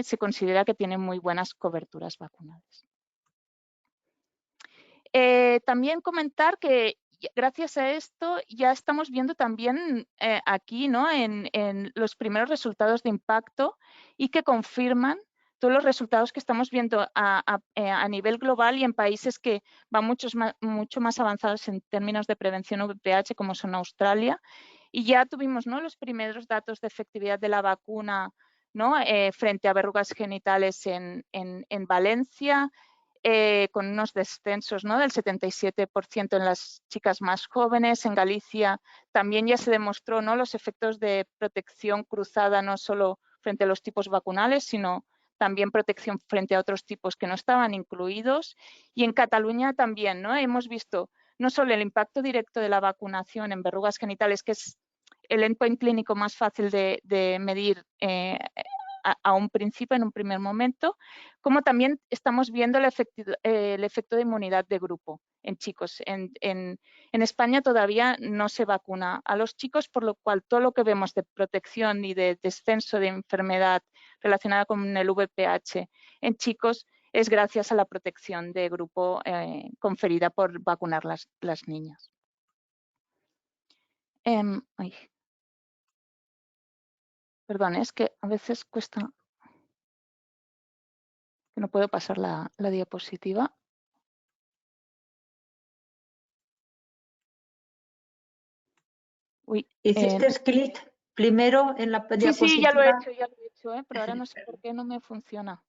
se considera que tiene muy buenas coberturas vacunales. También comentar que gracias a esto ya estamos viendo también aquí, ¿no?, en los primeros resultados de impacto y que confirman todos los resultados que estamos viendo a nivel global y en países que van mucho más avanzados en términos de prevención VPH, como son Australia. Y ya tuvimos, ¿no?, los primeros datos de efectividad de la vacuna, ¿no?, frente a verrugas genitales en Valencia, con unos descensos, ¿no?, del 77% en las chicas más jóvenes. En Galicia también ya se demostró, ¿no?, los efectos de protección cruzada, no solo frente a los tipos vacunales, sino también protección frente a otros tipos que no estaban incluidos. Y en Cataluña también, ¿no? Hemos visto no solo el impacto directo de la vacunación en verrugas genitales, que es el endpoint clínico más fácil de medir a un principio, en un primer momento, como también estamos viendo el efecto de inmunidad de grupo en chicos. En España todavía no se vacuna a los chicos, por lo cual todo lo que vemos de protección y de descenso de enfermedad relacionada con el VPH en chicos es gracias a la protección de grupo conferida por vacunar las niñas. Perdón, es que a veces cuesta, que no puedo pasar la diapositiva. Uy, ¿Hiciste clic primero en la diapositiva? Sí, ya lo he hecho, pero ahora no sé por qué no me funciona.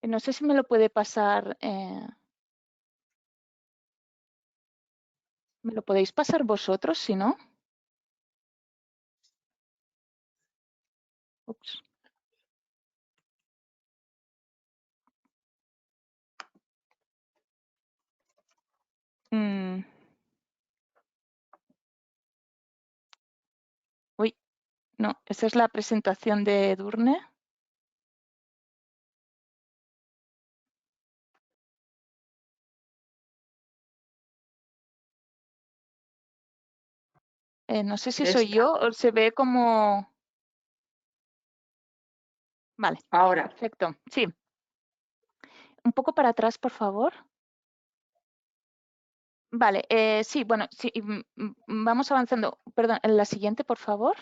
No sé si me lo puede pasar. ¿Me lo podéis pasar vosotros, si no? Ups. Uy, no, esa es la presentación de Edurne. No sé si soy yo o se ve como... Vale, ahora. Perfecto, sí. Un poco para atrás, por favor. Vale, sí, bueno, sí, vamos avanzando. Perdón, en la siguiente, por favor.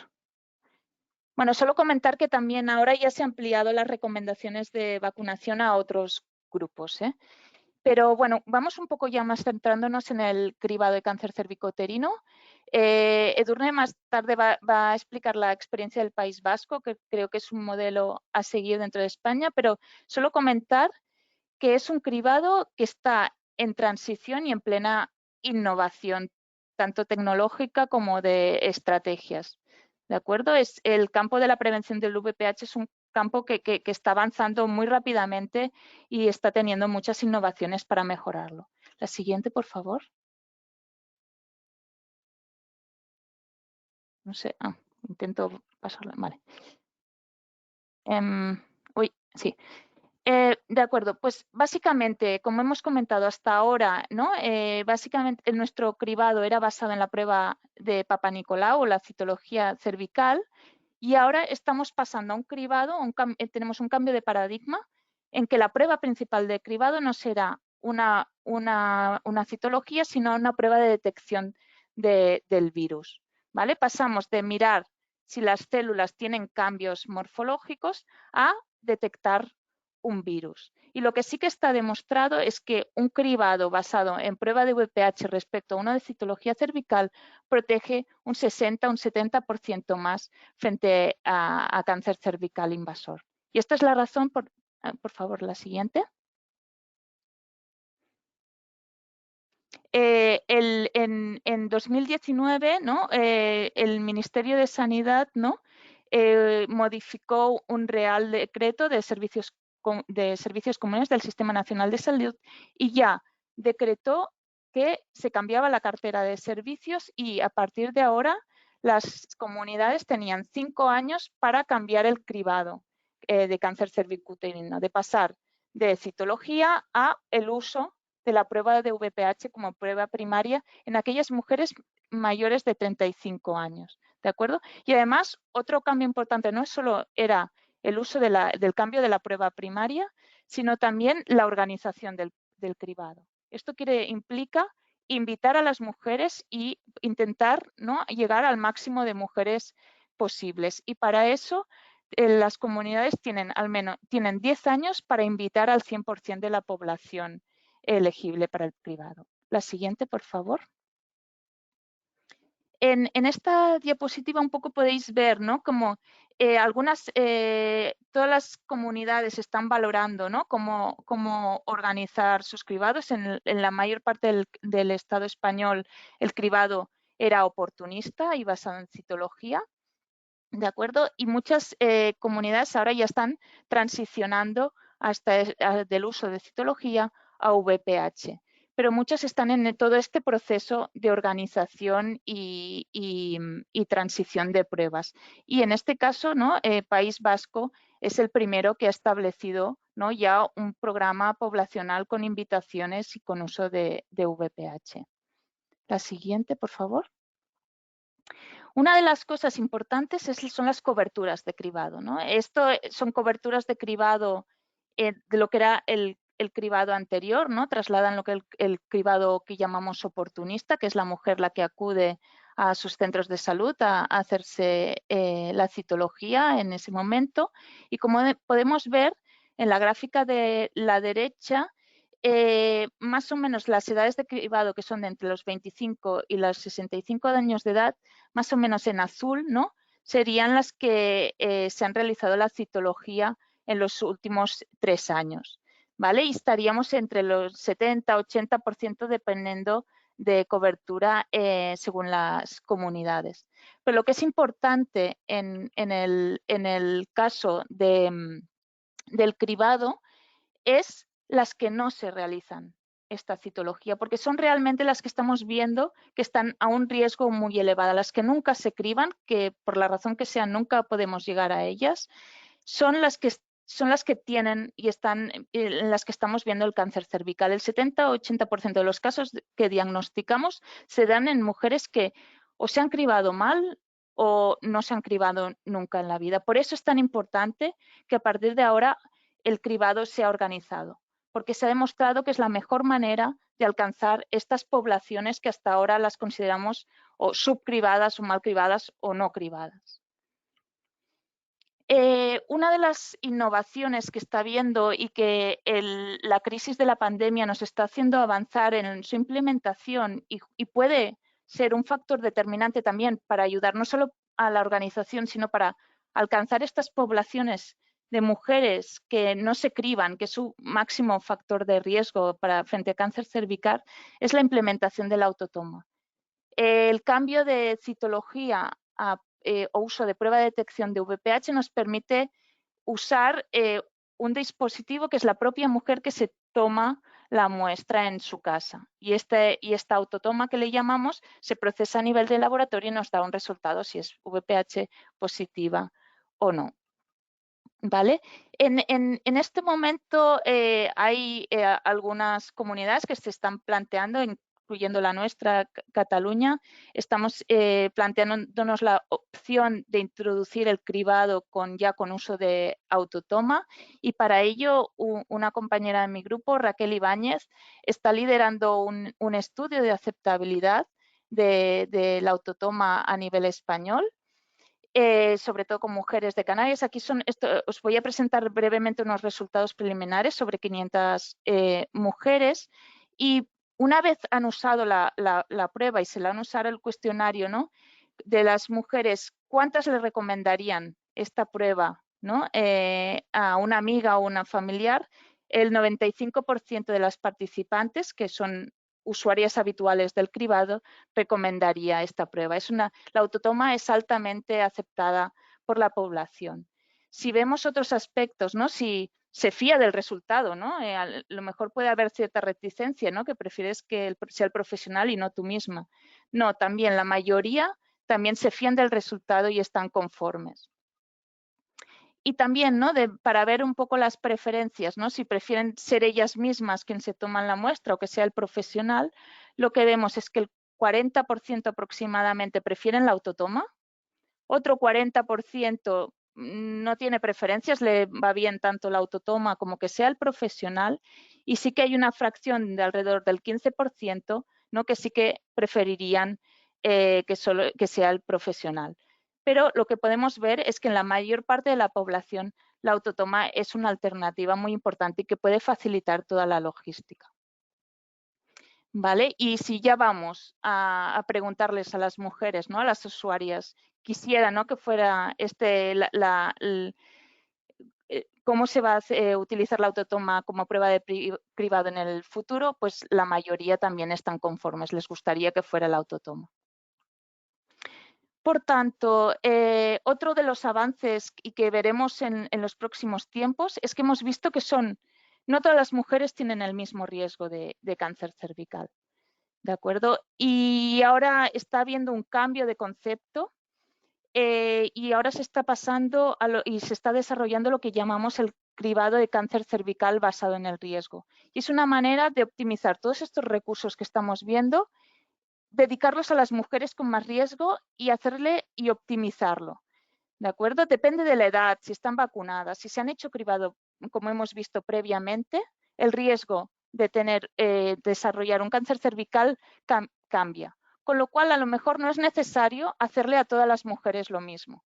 Bueno, solo comentar que también ahora ya se han ampliado las recomendaciones de vacunación a otros grupos, ¿eh? Pero bueno, vamos un poco ya más centrándonos en el cribado de cáncer cervicouterino. Edurne más tarde va a explicar la experiencia del País Vasco, que creo que es un modelo a seguir dentro de España, pero solo comentar que es un cribado que está en transición y en plena innovación, tanto tecnológica como de estrategias. ¿De acuerdo? El campo de la prevención del VPH es un campo que está avanzando muy rápidamente y está teniendo muchas innovaciones para mejorarlo. La siguiente, por favor. No sé, intento pasarla. Vale. Uy, sí. De acuerdo, pues básicamente, como hemos comentado hasta ahora, ¿no? Básicamente nuestro cribado era basado en la prueba de Papa Nicolau o la citología cervical y ahora estamos pasando a un cribado, tenemos un cambio de paradigma en que la prueba principal de cribado no será una citología, sino una prueba de detección del virus, ¿vale? Pasamos de mirar si las células tienen cambios morfológicos a detectar un virus. Y lo que sí que está demostrado es que un cribado basado en prueba de VPH respecto a uno de citología cervical protege un 60, un 70% más frente a cáncer cervical invasor. Y esta es la razón, por favor, la siguiente. En 2019, ¿no? El Ministerio de Sanidad, ¿no? Modificó un Real Decreto de servicios comunes del Sistema Nacional de Salud y ya decretó que se cambiaba la cartera de servicios y a partir de ahora las comunidades tenían 5 años para cambiar el cribado de cáncer cervicuterino, de pasar de citología a el uso de la prueba de VPH como prueba primaria en aquellas mujeres mayores de 35 años, ¿de acuerdo? Y además, otro cambio importante no solo era el uso del cambio de la prueba primaria, sino también la organización del cribado. Esto implica invitar a las mujeres e intentar, ¿no?, llegar al máximo de mujeres posibles. Y para eso las comunidades tienen 10 años para invitar al 100% de la población elegible para el cribado. La siguiente, por favor. En esta diapositiva un poco podéis ver, ¿no?, como todas las comunidades están valorando, ¿no?, cómo organizar sus cribados. En la mayor parte del Estado español el cribado era oportunista y basado en citología. ¿De acuerdo? Y muchas comunidades ahora ya están transicionando del uso de citología a VPH, pero muchas están en todo este proceso de organización y transición de pruebas. Y en este caso, ¿no? País Vasco es el primero que ha establecido, ¿no? ya un programa poblacional con invitaciones y con uso de VPH. La siguiente, por favor. Una de las cosas importantes son las coberturas de cribado, ¿no? Esto son coberturas de cribado de lo que era el cribado anterior, ¿no? Trasladan lo que el cribado que llamamos oportunista, que es la mujer la que acude a sus centros de salud a hacerse la citología en ese momento. Y como podemos ver en la gráfica de la derecha, más o menos las edades de cribado, que son de entre los 25 y los 65 años de edad, más o menos en azul, ¿no? Serían las que se han realizado la citología en los últimos 3 años, ¿vale? Y estaríamos entre los 70-80% dependiendo de cobertura según las comunidades. Pero lo que es importante en el caso del cribado es las que no se realizan esta citología, porque son realmente las que estamos viendo que están a un riesgo muy elevado. Las que nunca se criban, que por la razón que sea nunca podemos llegar a ellas, son las que tienen y están en las que estamos viendo el cáncer cervical. El 70-80% de los casos que diagnosticamos se dan en mujeres que o se han cribado mal o no se han cribado nunca en la vida. Por eso es tan importante que a partir de ahora el cribado sea organizado, porque se ha demostrado que es la mejor manera de alcanzar estas poblaciones que hasta ahora las consideramos o subcribadas o mal cribadas o no cribadas. Una de las innovaciones que está habiendo y que la crisis de la pandemia nos está haciendo avanzar en su implementación y puede ser un factor determinante también para ayudar no solo a la organización, sino para alcanzar estas poblaciones de mujeres que no se criban, que es su máximo factor de riesgo frente a cáncer cervical, es la implementación de la autotoma. El cambio de citología o uso de prueba de detección de VPH nos permite usar un dispositivo que es la propia mujer que se toma la muestra en su casa. Y esta autotoma que le llamamos se procesa a nivel de laboratorio y nos da un resultado si es VPH positiva o no. ¿Vale? En este momento hay algunas comunidades que se están planteando, incluyendo la nuestra, Cataluña, estamos planteándonos la opción de introducir el cribado ya con uso de autotoma, y para ello una compañera de mi grupo, Raquel Ibáñez, está liderando un estudio de aceptabilidad de la autotoma a nivel español. Sobre todo con mujeres de Canarias. Aquí os voy a presentar brevemente unos resultados preliminares sobre 500 mujeres, y una vez han usado la prueba y se la han usado el cuestionario, ¿no? De las mujeres, ¿cuántas le recomendarían esta prueba, ¿no? A una amiga o una familiar? El 95% de las participantes, que son usuarias habituales del cribado, recomendaría esta prueba. La autotoma es altamente aceptada por la población. Si vemos otros aspectos, ¿no? Si se fía del resultado, ¿no? A lo mejor puede haber cierta reticencia, ¿no? Que prefieres que sea el profesional y no tú misma. No, también la mayoría también se fían del resultado y están conformes. Y también, ¿no? Para ver un poco las preferencias, ¿no? Si prefieren ser ellas mismas quien se toman la muestra o que sea el profesional, lo que vemos es que el 40% aproximadamente prefieren la autotoma, otro 40% no tiene preferencias, le va bien tanto la autotoma como que sea el profesional, y sí que hay una fracción de alrededor del 15%, ¿no? Que sí que preferirían que sea el profesional. Pero lo que podemos ver es que en la mayor parte de la población la autotoma es una alternativa muy importante y que puede facilitar toda la logística. ¿Vale? Y si ya vamos a preguntarles a las mujeres, ¿no? A las usuarias, quisiera, ¿no? Que fuera cómo se va a utilizar la autotoma como prueba de cribado en el futuro, pues la mayoría también están conformes, les gustaría que fuera la autotoma. Por tanto, otro de los avances y que veremos en los próximos tiempos es que hemos visto que no todas las mujeres tienen el mismo riesgo de cáncer cervical, ¿de acuerdo? Y ahora está habiendo un cambio de concepto y ahora se está pasando y se está desarrollando lo que llamamos el cribado de cáncer cervical basado en el riesgo. Y es una manera de optimizar todos estos recursos que estamos viendo, dedicarlos a las mujeres con más riesgo y optimizarlo, ¿de acuerdo? Depende de la edad, si están vacunadas, si se han hecho cribado, como hemos visto previamente, el riesgo de desarrollar un cáncer cervical cambia. Con lo cual, a lo mejor no es necesario hacerle a todas las mujeres lo mismo,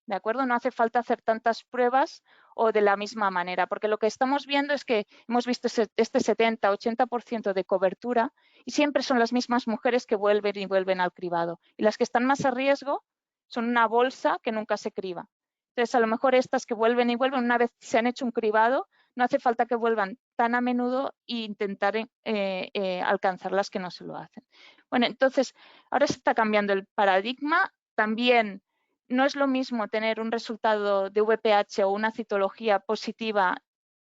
¿de acuerdo? No hace falta hacer tantas pruebas o de la misma manera, porque lo que estamos viendo es que hemos visto este 70-80% de cobertura y siempre son las mismas mujeres que vuelven y vuelven al cribado. Y las que están más a riesgo son una bolsa que nunca se criba. Entonces, a lo mejor estas que vuelven y vuelven, una vez se han hecho un cribado, no hace falta que vuelvan tan a menudo e intentar alcanzar las que no se lo hacen. Bueno, entonces, ahora se está cambiando el paradigma. También no es lo mismo tener un resultado de VPH o una citología positiva,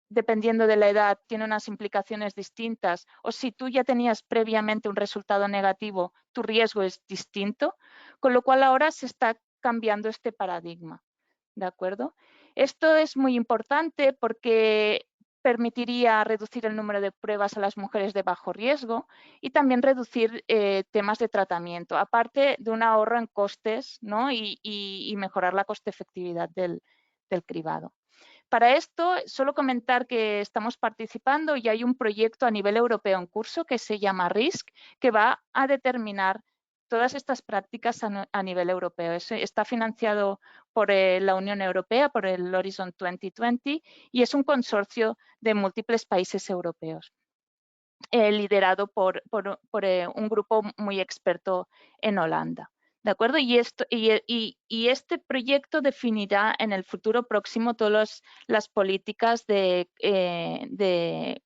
dependiendo de la edad, tiene unas implicaciones distintas, o si tú ya tenías previamente un resultado negativo, tu riesgo es distinto, con lo cual ahora se está cambiando este paradigma, ¿de acuerdo? Esto es muy importante porque permitiría reducir el número de pruebas a las mujeres de bajo riesgo y también reducir temas de tratamiento, aparte de un ahorro en costes, ¿no? y mejorar la coste-efectividad del cribado. Para esto, solo comentar que estamos participando y hay un proyecto a nivel europeo en curso que se llama RISC, que va a determinar todas estas prácticas a nivel europeo. Está financiado por la Unión Europea, por el Horizon 2020, y es un consorcio de múltiples países europeos, liderado por un grupo muy experto en Holanda. ¿De acuerdo? Y este proyecto definirá en el futuro próximo todas las políticas de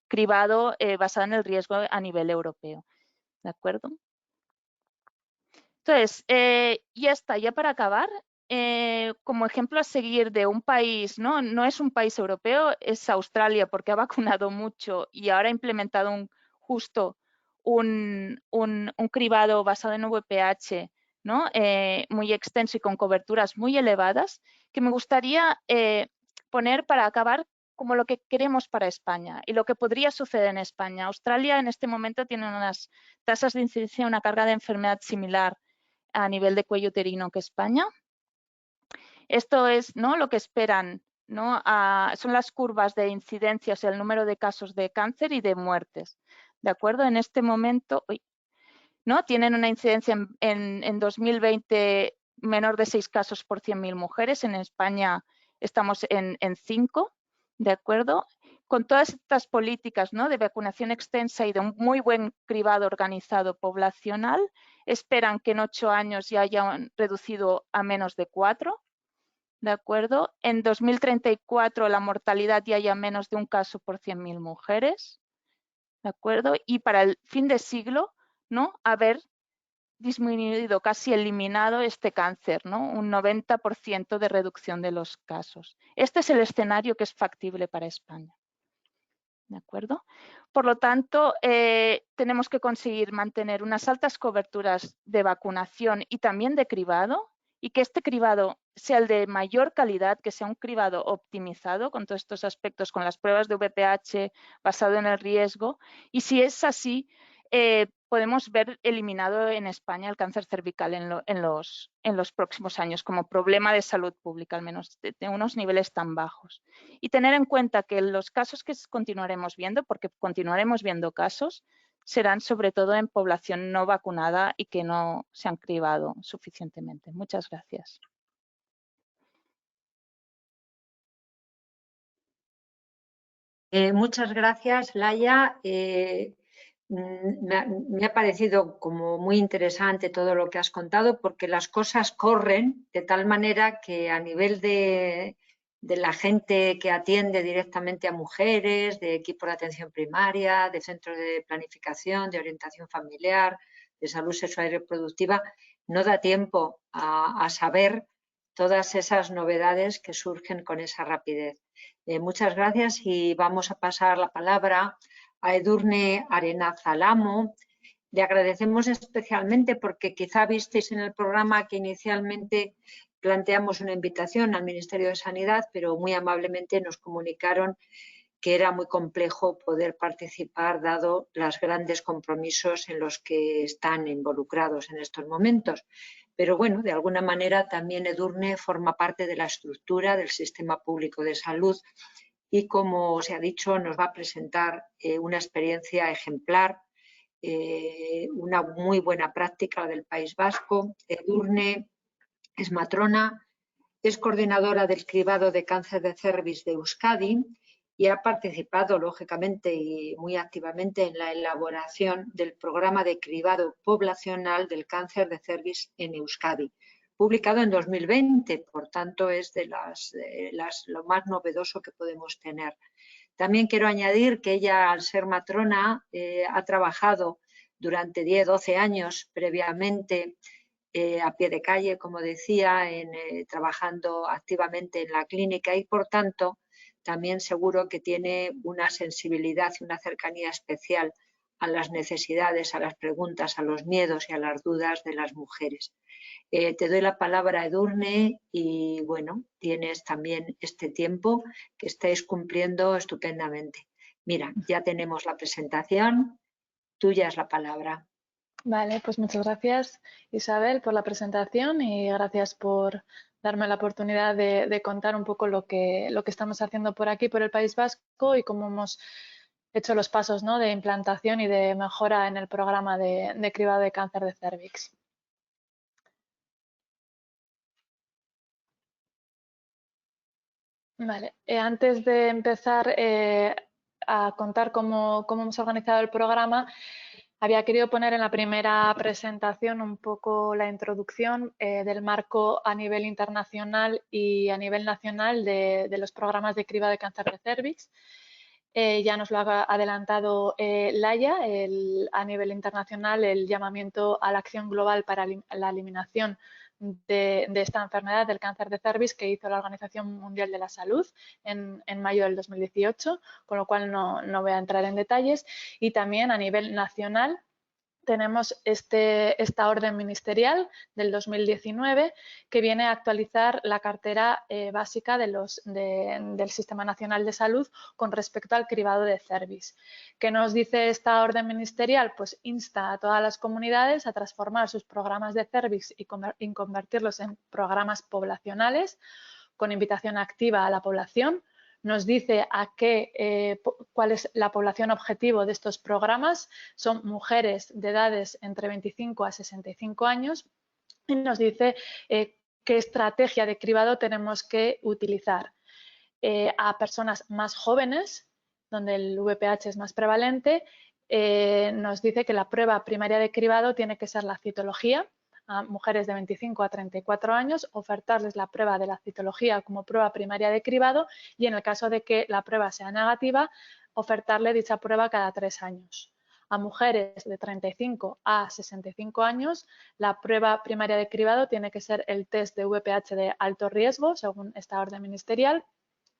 cribado basado en el riesgo a nivel europeo. ¿De acuerdo? Entonces, ya está, ya para acabar, como ejemplo a seguir de un país, no es un país europeo, es Australia, porque ha vacunado mucho y ahora ha implementado justo un cribado basado en VPH, ¿no? Muy extenso y con coberturas muy elevadas, que me gustaría poner para acabar como lo que queremos para España y lo que podría suceder en España. Australia en este momento tiene unas tasas de incidencia, una carga de enfermedad similar a nivel de cuello uterino que España. Esto es, ¿no?, lo que esperan, ¿no? Son las curvas de incidencia, o sea, el número de casos de cáncer y de muertes. ¿De acuerdo? En este momento, ¿no?, tienen una incidencia en 2020 menor de 6 casos por 100.000 mujeres. En España estamos en 5, ¿de acuerdo? Con todas estas políticas, ¿no?, de vacunación extensa y de un muy buen cribado organizado poblacional, esperan que en 8 años ya hayan reducido a menos de 4, ¿de acuerdo? En 2034 la mortalidad ya haya menos de un caso por 100.000 mujeres, ¿de acuerdo? Y para el fin de siglo, ¿no?, haber disminuido, casi eliminado este cáncer, ¿no? Un 90% de reducción de los casos. Este es el escenario que es factible para España. ¿De acuerdo? Por lo tanto, tenemos que conseguir mantener unas altas coberturas de vacunación y también de cribado, y que este cribado sea el de mayor calidad, que sea un cribado optimizado con todos estos aspectos, con las pruebas de VPH basado en el riesgo. Y si es así, podemos ver eliminado en España el cáncer cervical en los próximos años como problema de salud pública, al menos de unos niveles tan bajos. Y tener en cuenta que los casos que continuaremos viendo, porque continuaremos viendo casos, serán sobre todo en población no vacunada y que no se han cribado suficientemente. Muchas gracias. Muchas gracias, Laia. Me ha parecido como muy interesante todo lo que has contado, porque las cosas corren de tal manera que a nivel de la gente que atiende directamente a mujeres, de equipos de atención primaria, de centros de planificación, de orientación familiar, de salud sexual y reproductiva, no da tiempo a saber todas esas novedades que surgen con esa rapidez. Muchas gracias y vamos a pasar la palabra a Edurne Arenaz-Alamo. Le agradecemos especialmente porque quizá visteis en el programa que inicialmente planteamos una invitación al Ministerio de Sanidad, pero muy amablemente nos comunicaron que era muy complejo poder participar dado los grandes compromisos en los que están involucrados en estos momentos. Pero bueno, de alguna manera también Edurne forma parte de la estructura del sistema público de salud y, como se ha dicho, nos va a presentar una experiencia ejemplar, una muy buena práctica del País Vasco. Edurne es matrona, es coordinadora del cribado de cáncer de cervix de Euskadi y ha participado, lógicamente y muy activamente, en la elaboración del programa de cribado poblacional del cáncer de cervix en Euskadi, publicado en 2020, por tanto es de lo más novedoso que podemos tener. También quiero añadir que ella, al ser matrona, ha trabajado durante 10-12 años previamente a pie de calle, como decía, trabajando activamente en la clínica y, por tanto, también seguro que tiene una sensibilidad y una cercanía especial a las necesidades, a las preguntas, a los miedos y a las dudas de las mujeres. Te doy la palabra, Edurne, y bueno, tienes también este tiempo que estáis cumpliendo estupendamente. Mira, ya tenemos la presentación, tuya es la palabra. Vale, pues muchas gracias, Isabel, por la presentación y gracias por darme la oportunidad de contar un poco lo que estamos haciendo por aquí, por el País Vasco, y cómo hemos hecho los pasos, ¿no?, de implantación y de mejora en el programa de cribado de cáncer de cervix. Vale, antes de empezar a contar cómo hemos organizado el programa, había querido poner en la primera presentación un poco la introducción del marco a nivel internacional y a nivel nacional de los programas de cribado de cáncer de cervix. Ya nos lo ha adelantado Laia, a nivel internacional el llamamiento a la acción global para la eliminación de esta enfermedad del cáncer de cervix que hizo la Organización Mundial de la Salud en mayo del 2018, con lo cual no voy a entrar en detalles. Y también a nivel nacional tenemos esta orden ministerial del 2019 que viene a actualizar la cartera básica del Sistema Nacional de Salud con respecto al cribado de cervix. ¿Qué nos dice esta orden ministerial? Pues insta a todas las comunidades a transformar sus programas de cervix y convertirlos en programas poblacionales con invitación activa a la población. Nos dice cuál es la población objetivo de estos programas. Son mujeres de edades entre 25 a 65 años y nos dice qué estrategia de cribado tenemos que utilizar. A personas más jóvenes, donde el VPH es más prevalente, nos dice que la prueba primaria de cribado tiene que ser la citología. A mujeres de 25 a 34 años, ofertarles la prueba de la citología como prueba primaria de cribado y en el caso de que la prueba sea negativa, ofertarle dicha prueba cada 3 años. A mujeres de 35 a 65 años, la prueba primaria de cribado tiene que ser el test de VPH de alto riesgo, según esta orden ministerial.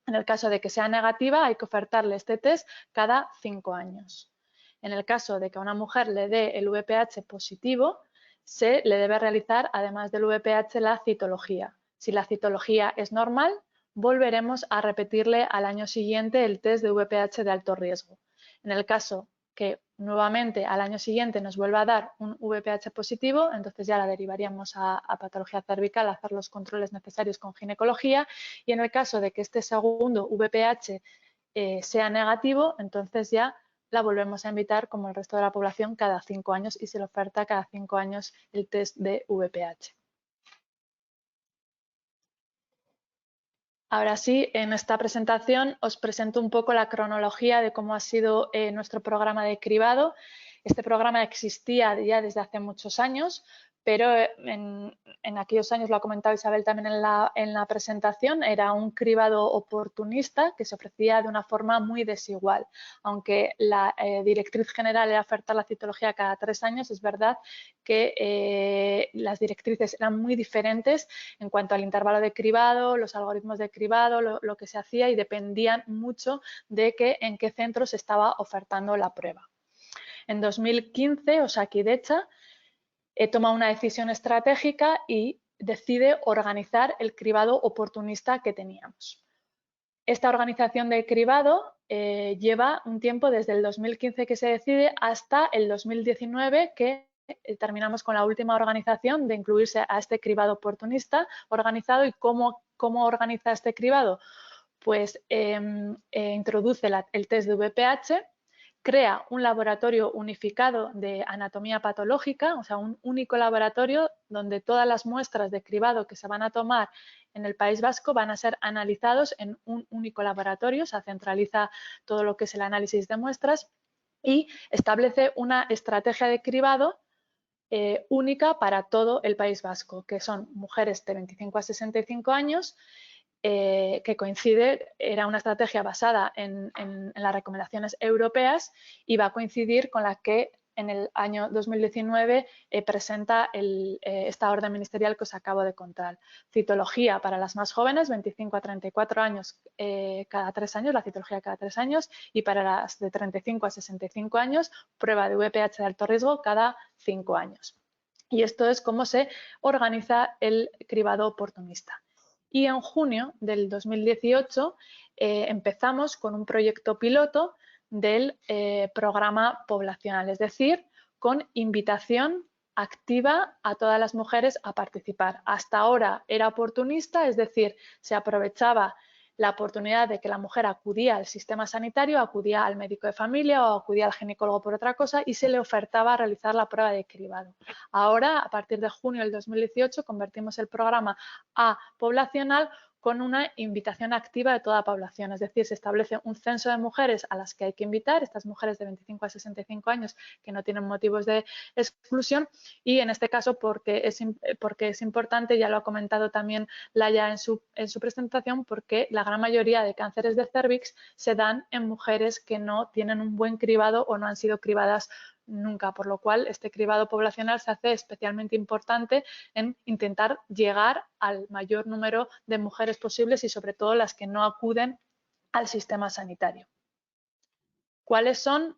En el caso de que sea negativa, hay que ofertarle este test cada 5 años. En el caso de que a una mujer le dé el VPH positivo, se le debe realizar, además del VPH, la citología. Si la citología es normal, volveremos a repetirle al año siguiente el test de VPH de alto riesgo. En el caso que nuevamente al año siguiente nos vuelva a dar un VPH positivo, entonces ya la derivaríamos a patología cervical, a hacer los controles necesarios con ginecología, y en el caso de que este segundo VPH sea negativo, entonces ya la volvemos a invitar, como el resto de la población, cada 5 años y se le oferta cada 5 años el test de VPH. Ahora sí, en esta presentación os presento un poco la cronología de cómo ha sido nuestro programa de cribado. Este programa existía ya desde hace muchos años, pero en aquellos años, lo ha comentado Isabel también en la presentación, era un cribado oportunista que se ofrecía de una forma muy desigual. Aunque la directriz general era ofertar la citología cada 3 años, es verdad que las directrices eran muy diferentes en cuanto al intervalo de cribado, los algoritmos de cribado, lo que se hacía, y dependían mucho de en qué centro se estaba ofertando la prueba. En 2015, Osakidetza toma una decisión estratégica y decide organizar el cribado oportunista que teníamos. Esta organización de cribado lleva un tiempo desde el 2015 que se decide hasta el 2019 que terminamos con la última organización de incluirse a este cribado oportunista organizado. ¿Y cómo organiza este cribado? Pues introduce el test de VPH, crea un laboratorio unificado de anatomía patológica, o sea, un único laboratorio donde todas las muestras de cribado que se van a tomar en el País Vasco van a ser analizados en un único laboratorio. Se centraliza todo lo que es el análisis de muestras y establece una estrategia de cribado única para todo el País Vasco, que son mujeres de 25 a 65 años, que coincide, era una estrategia basada en las recomendaciones europeas y va a coincidir con la que en el año 2019 presenta esta orden ministerial que os acabo de contar. Citología para las más jóvenes, 25 a 34 años cada 3 años, la citología cada 3 años, y para las de 35 a 65 años, prueba de VPH de alto riesgo cada 5 años. Y esto es cómo se organiza el cribado oportunista. Y en junio del 2018 empezamos con un proyecto piloto del programa poblacional, es decir, con invitación activa a todas las mujeres a participar. Hasta ahora era oportunista, es decir, se aprovechaba la oportunidad de que la mujer acudía al sistema sanitario, acudía al médico de familia o acudía al ginecólogo por otra cosa y se le ofertaba realizar la prueba de cribado. Ahora, a partir de junio del 2018, convertimos el programa a poblacional con una invitación activa de toda la población, es decir, se establece un censo de mujeres a las que hay que invitar, estas mujeres de 25 a 65 años que no tienen motivos de exclusión, y en este caso porque es importante, ya lo ha comentado también Laia en su presentación, porque la gran mayoría de cánceres de cérvix se dan en mujeres que no tienen un buen cribado o no han sido cribadas nunca, por lo cual este cribado poblacional se hace especialmente importante en intentar llegar al mayor número de mujeres posibles y sobre todo las que no acuden al sistema sanitario. ¿Cuáles son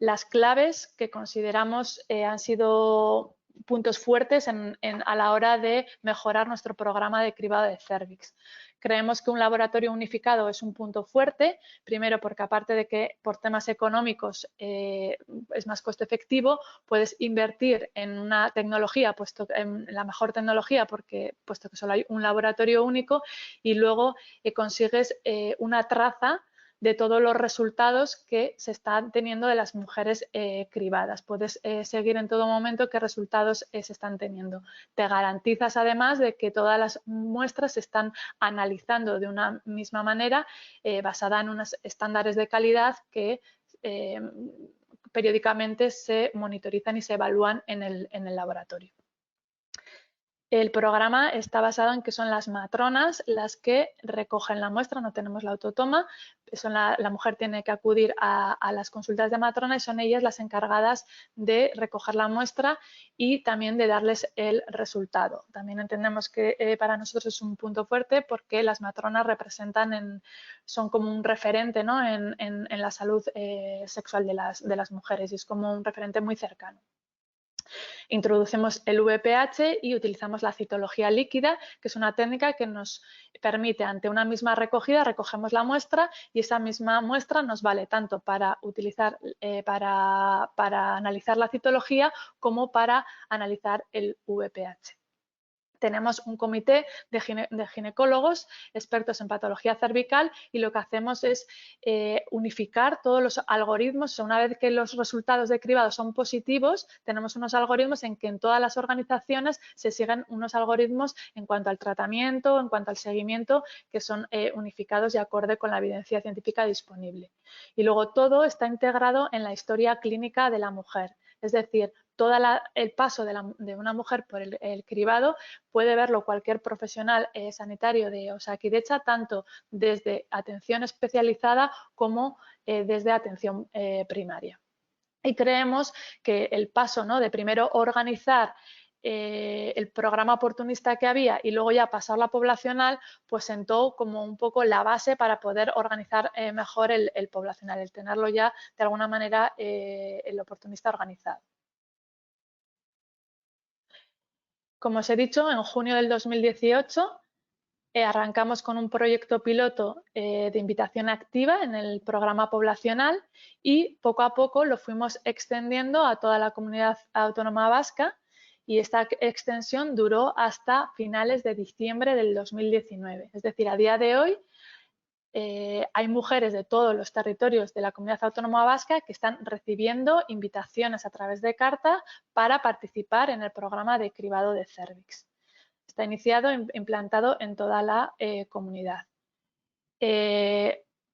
las claves que consideramos han sido puntos fuertes a la hora de mejorar nuestro programa de cribado de cérvix? Creemos que un laboratorio unificado es un punto fuerte, primero porque aparte de que por temas económicos es más coste efectivo, puedes invertir en una tecnología, en la mejor tecnología, puesto que solo hay un laboratorio único, y luego consigues una traza de todos los resultados que se están teniendo de las mujeres cribadas. Puedes seguir en todo momento qué resultados se están teniendo. Te garantizas además de que todas las muestras se están analizando de una misma manera, basada en unos estándares de calidad que periódicamente se monitorizan y se evalúan en el laboratorio. El programa está basado en que son las matronas las que recogen la muestra, no tenemos la autotoma, la mujer tiene que acudir a las consultas de matrona y son ellas las encargadas de recoger la muestra y también de darles el resultado. También entendemos que para nosotros es un punto fuerte porque las matronas son como un referente, ¿no?, en la salud sexual de las mujeres, y es como un referente muy cercano. Introducimos el VPH y utilizamos la citología líquida, que es una técnica que nos permite, ante una misma recogida, recogemos la muestra y esa misma muestra nos vale tanto para utilizar para analizar la citología como para analizar el VPH. Tenemos un comité de ginecólogos expertos en patología cervical y lo que hacemos es unificar todos los algoritmos. O sea, una vez que los resultados de cribado son positivos, tenemos unos algoritmos en que en todas las organizaciones se siguen unos algoritmos en cuanto al tratamiento, en cuanto al seguimiento, que son unificados y acorde con la evidencia científica disponible. Y luego todo está integrado en la historia clínica de la mujer. Es decir, el paso de una mujer por el cribado puede verlo cualquier profesional sanitario de Osakidetza, tanto desde atención especializada como desde atención primaria. Y creemos que el paso, ¿no?, de primero organizar el programa oportunista que había y luego ya pasarlo a poblacional, pues sentó como un poco la base para poder organizar mejor el poblacional, el tenerlo ya de alguna manera el oportunista organizado. Como os he dicho, en junio del 2018 arrancamos con un proyecto piloto de invitación activa en el programa poblacional y poco a poco lo fuimos extendiendo a toda la comunidad autónoma vasca, y esta extensión duró hasta finales de diciembre del 2019. Es decir, a día de hoy hay mujeres de todos los territorios de la comunidad autónoma vasca que están recibiendo invitaciones a través de carta para participar en el programa de cribado de cérvix. Está iniciado e implantado en toda la comunidad.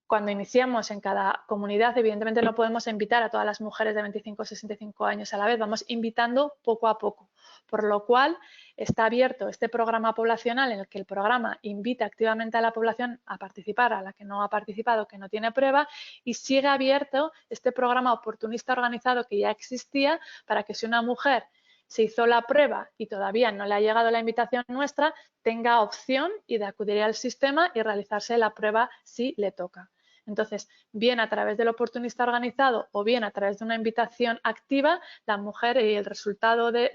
Cuando iniciamos en cada comunidad, evidentemente no podemos invitar a todas las mujeres de 25 o 65 años a la vez, vamos invitando poco a poco, por lo cual está abierto este programa poblacional en el que el programa invita activamente a la población a participar, a la que no ha participado, que no tiene prueba, y sigue abierto este programa oportunista organizado que ya existía para que si una mujer se hizo la prueba y todavía no le ha llegado la invitación nuestra, tenga opción y de acudir al sistema y realizarse la prueba si le toca. Entonces, bien a través del oportunista organizado o bien a través de una invitación activa, la mujer y el resultado de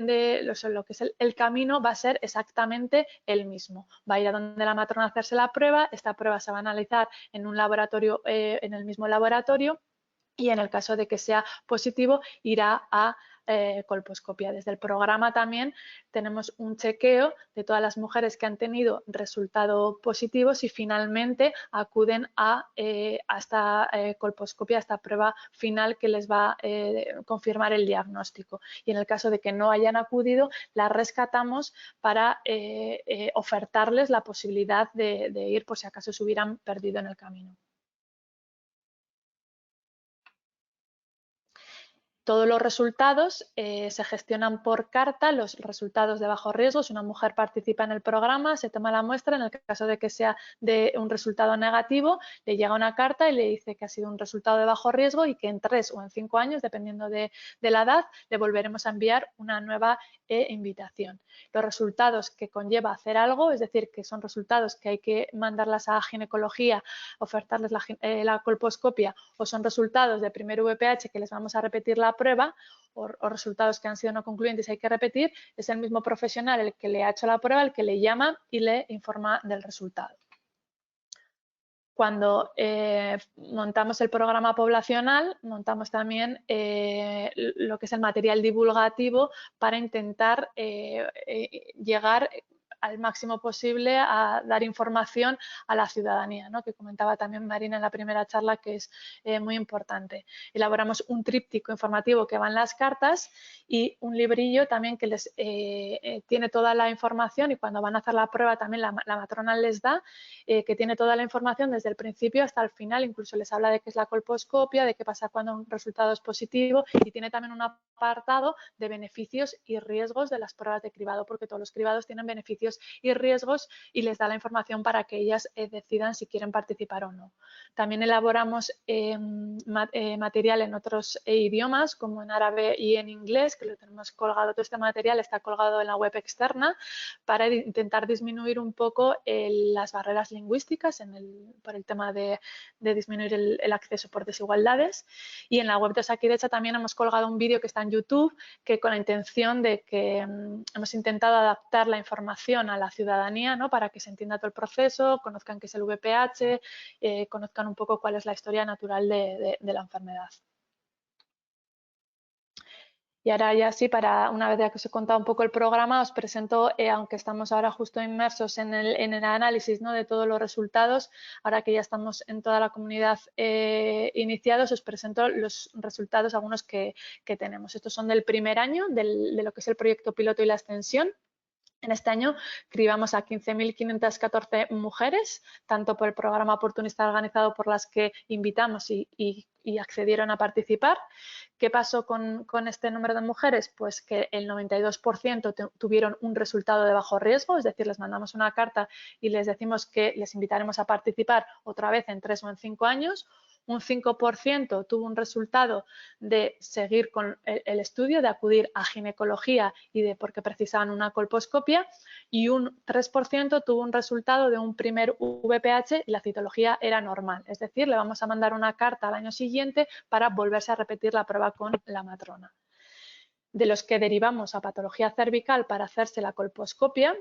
lo que es el camino va a ser exactamente el mismo. Va a ir a donde la matrona a hacerse la prueba, esta prueba se va a analizar en un laboratorio, en el mismo laboratorio, y en el caso de que sea positivo irá a colposcopia. Desde el programa también tenemos un chequeo de todas las mujeres que han tenido resultados positivos y finalmente acuden a esta colposcopia, a esta prueba final que les va a confirmar el diagnóstico. Y en el caso de que no hayan acudido, las rescatamos para ofertarles la posibilidad de ir por si acaso se hubieran perdido en el camino. Todos los resultados se gestionan por carta, los resultados de bajo riesgo. Si una mujer participa en el programa, se toma la muestra. En el caso de que sea de un resultado negativo, le llega una carta y le dice que ha sido un resultado de bajo riesgo y que en 3 o en 5 años, dependiendo de la edad, le volveremos a enviar una nueva invitación. Los resultados que conlleva hacer algo, es decir, que son resultados que hay que mandarlas a ginecología, ofertarles la colposcopia, o son resultados de primer VPH que les vamos a repetir la prueba, o resultados que han sido no concluyentes y hay que repetir, es el mismo profesional el que le ha hecho la prueba, el que le llama y le informa del resultado. Cuando montamos el programa poblacional, montamos también lo que es el material divulgativo para intentar llegar al máximo posible a dar información a la ciudadanía, ¿no?, que comentaba también Marina en la primera charla, que es muy importante. Elaboramos un tríptico informativo que va en las cartas y un librillo también que les tiene toda la información, y cuando van a hacer la prueba también la matrona les da, que tiene toda la información desde el principio hasta el final, incluso les habla de qué es la colposcopia, de qué pasa cuando un resultado es positivo, y tiene también un apartado de beneficios y riesgos de las pruebas de cribado, porque todos los cribados tienen beneficios y riesgos y les da la información para que ellas decidan si quieren participar o no. También elaboramos material en otros idiomas, como en árabe y en inglés, que lo tenemos colgado. Todo este material está colgado en la web externa para intentar disminuir un poco las barreras lingüísticas por el tema de disminuir el acceso por desigualdades. Y en la web de Osakidetza también hemos colgado un vídeo que está en YouTube, que con la intención de que hemos intentado adaptar la información a la ciudadanía, ¿no?, para que se entienda todo el proceso, conozcan qué es el VPH, conozcan un poco cuál es la historia natural de la enfermedad. Y ahora ya sí, una vez ya que os he contado un poco el programa, os presento, aunque estamos ahora justo inmersos en el análisis, ¿no?, de todos los resultados, ahora que ya estamos en toda la comunidad iniciados, os presento los resultados, algunos que tenemos. Estos son del primer año de lo que es el proyecto piloto y la extensión. En este año cribamos a 15.514 mujeres, tanto por el programa oportunista organizado por las que invitamos y accedieron a participar. ¿Qué pasó con este número de mujeres? Pues que el 92% tuvieron un resultado de bajo riesgo, es decir, les mandamos una carta y les decimos que les invitaremos a participar otra vez en 3 o en 5 años. Un 5% tuvo un resultado de seguir con el estudio, de acudir a ginecología y de porque precisaban una colposcopia, y un 3% tuvo un resultado de un primer VPH y la citología era normal. Es decir, le vamos a mandar una carta al año siguiente para volverse a repetir la prueba con la matrona. De los que derivamos a patología cervical para hacerse la colposcopia,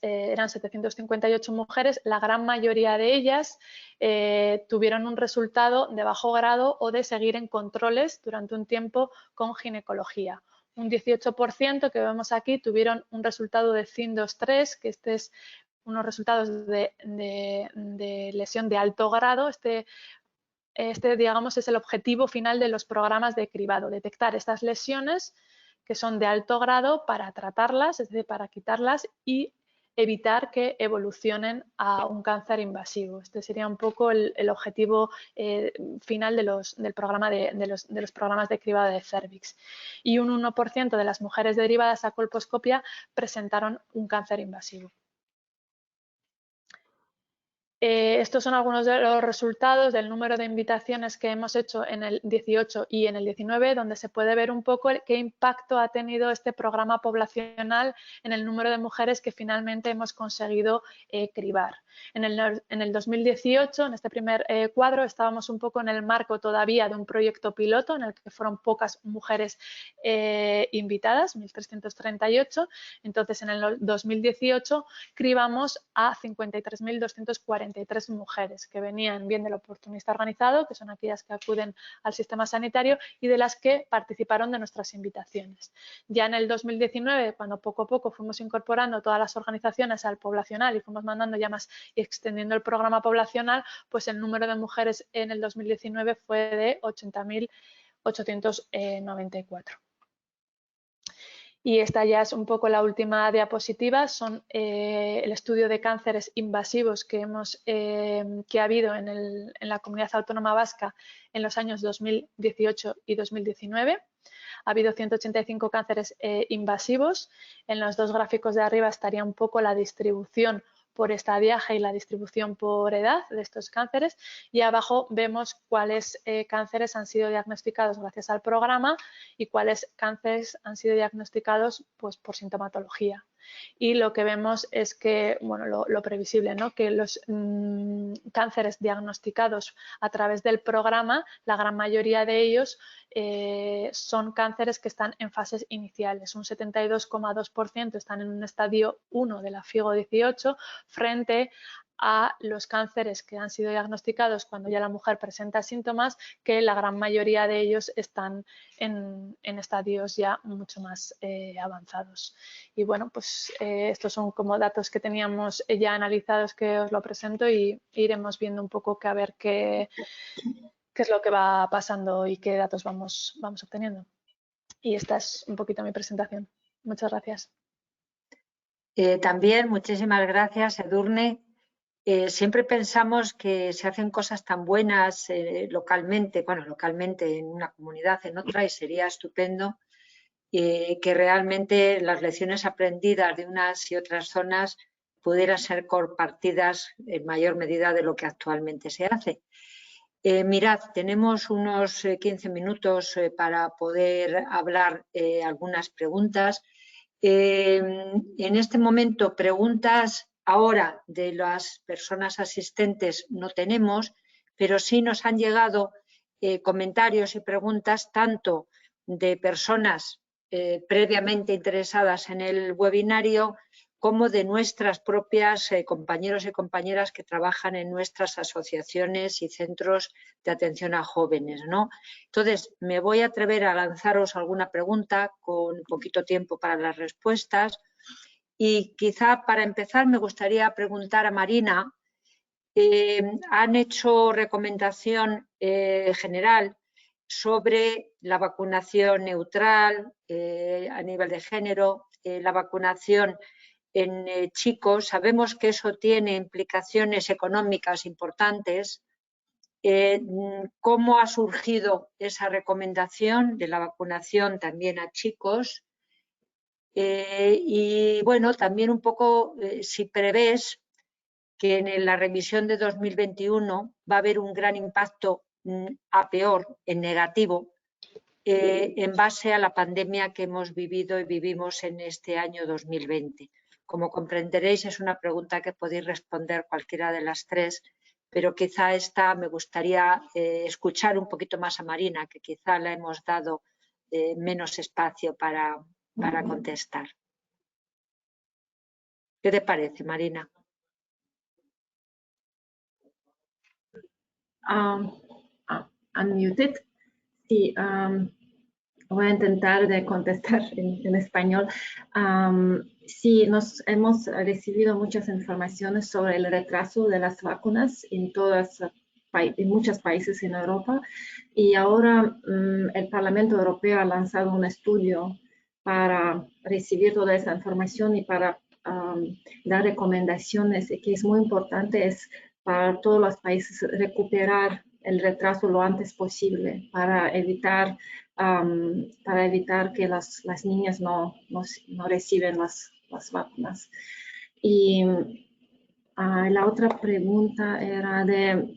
eran 758 mujeres, la gran mayoría de ellas tuvieron un resultado de bajo grado o de seguir en controles durante un tiempo con ginecología. Un 18% que vemos aquí tuvieron un resultado de CIN-2-3, que este es unos resultados de lesión de alto grado. Este, digamos, es el objetivo final de los programas de cribado, detectar estas lesiones que son de alto grado para tratarlas, es decir, para quitarlas y evitar que evolucionen a un cáncer invasivo. Este sería un poco el objetivo final del programa de los programas de cribado de cervix. Y un 1% de las mujeres derivadas a colposcopia presentaron un cáncer invasivo. Estos son algunos de los resultados del número de invitaciones que hemos hecho en el 18 y en el 19, donde se puede ver un poco qué impacto ha tenido este programa poblacional en el número de mujeres que finalmente hemos conseguido cribar. En el 2018, en este primer cuadro, estábamos un poco en el marco todavía de un proyecto piloto en el que fueron pocas mujeres invitadas, 1.338. Entonces, en el 2018 cribamos a 53.243 mujeres que venían bien del oportunista organizado, que son aquellas que acuden al sistema sanitario, y de las que participaron de nuestras invitaciones. Ya en el 2019, cuando poco a poco fuimos incorporando todas las organizaciones al poblacional y fuimos mandando llamas y extendiendo el programa poblacional, pues el número de mujeres en el 2019 fue de 80.894. Y esta ya es un poco la última diapositiva, son el estudio de cánceres invasivos que ha habido en la Comunidad Autónoma Vasca en los años 2018 y 2019. Ha habido 185 cánceres invasivos. En los dos gráficos de arriba estaría un poco la distribución por estadiaje y la distribución por edad de estos cánceres, y abajo vemos cuáles cánceres han sido diagnosticados gracias al programa y cuáles cánceres han sido diagnosticados pues, por sintomatología. Y lo que vemos es que, bueno, lo previsible, ¿no? Que los cánceres diagnosticados a través del programa, la gran mayoría de ellos son cánceres que están en fases iniciales. Un 72,2% están en un estadio 1 de la FIGO 18 frente a los cánceres que han sido diagnosticados cuando ya la mujer presenta síntomas, que la gran mayoría de ellos están en estadios ya mucho más avanzados. Y bueno, pues estos son como datos que teníamos ya analizados, que os lo presento, y iremos viendo un poco a ver qué es lo que va pasando y qué datos vamos obteniendo. Y esta es un poquito mi presentación. Muchas gracias. También muchísimas gracias, Edurne. Siempre pensamos que se hacen cosas tan buenas localmente en una comunidad, en otra, y sería estupendo que realmente las lecciones aprendidas de unas y otras zonas pudieran ser compartidas en mayor medida de lo que actualmente se hace. Mirad, tenemos unos 15 minutos para poder hablar algunas preguntas. En este momento, preguntas ahora de las personas asistentes no tenemos, pero sí nos han llegado comentarios y preguntas tanto de personas previamente interesadas en el webinario como de nuestras propias compañeros y compañeras que trabajan en nuestras asociaciones y centros de atención a jóvenes, ¿no? Entonces, me voy a atrever a lanzaros alguna pregunta con poquito tiempo para las respuestas, y quizá para empezar me gustaría preguntar a Marina. Han hecho recomendación general sobre la vacunación neutral a nivel de género, la vacunación en chicos. Sabemos que eso tiene implicaciones económicas importantes. ¿Cómo ha surgido esa recomendación de la vacunación también a chicos? Y bueno, también un poco si prevés que en la revisión de 2021 va a haber un gran impacto a peor, en negativo, en base a la pandemia que hemos vivido y vivimos en este año 2020. Como comprenderéis, es una pregunta que podéis responder cualquiera de las tres, pero quizá esta me gustaría escuchar un poquito más a Marina, que quizá le hemos dado menos espacio para contestar. ¿Qué te parece, Marina? Unmuted. Sí, voy a intentar de contestar en español. Sí, hemos recibido muchas informaciones sobre el retraso de las vacunas en muchos países en Europa, y ahora el Parlamento Europeo ha lanzado un estudio para recibir toda esa información y para dar recomendaciones, que es muy importante, es para todos los países recuperar el retraso lo antes posible para evitar que las niñas no reciben las vacunas. Y la otra pregunta era de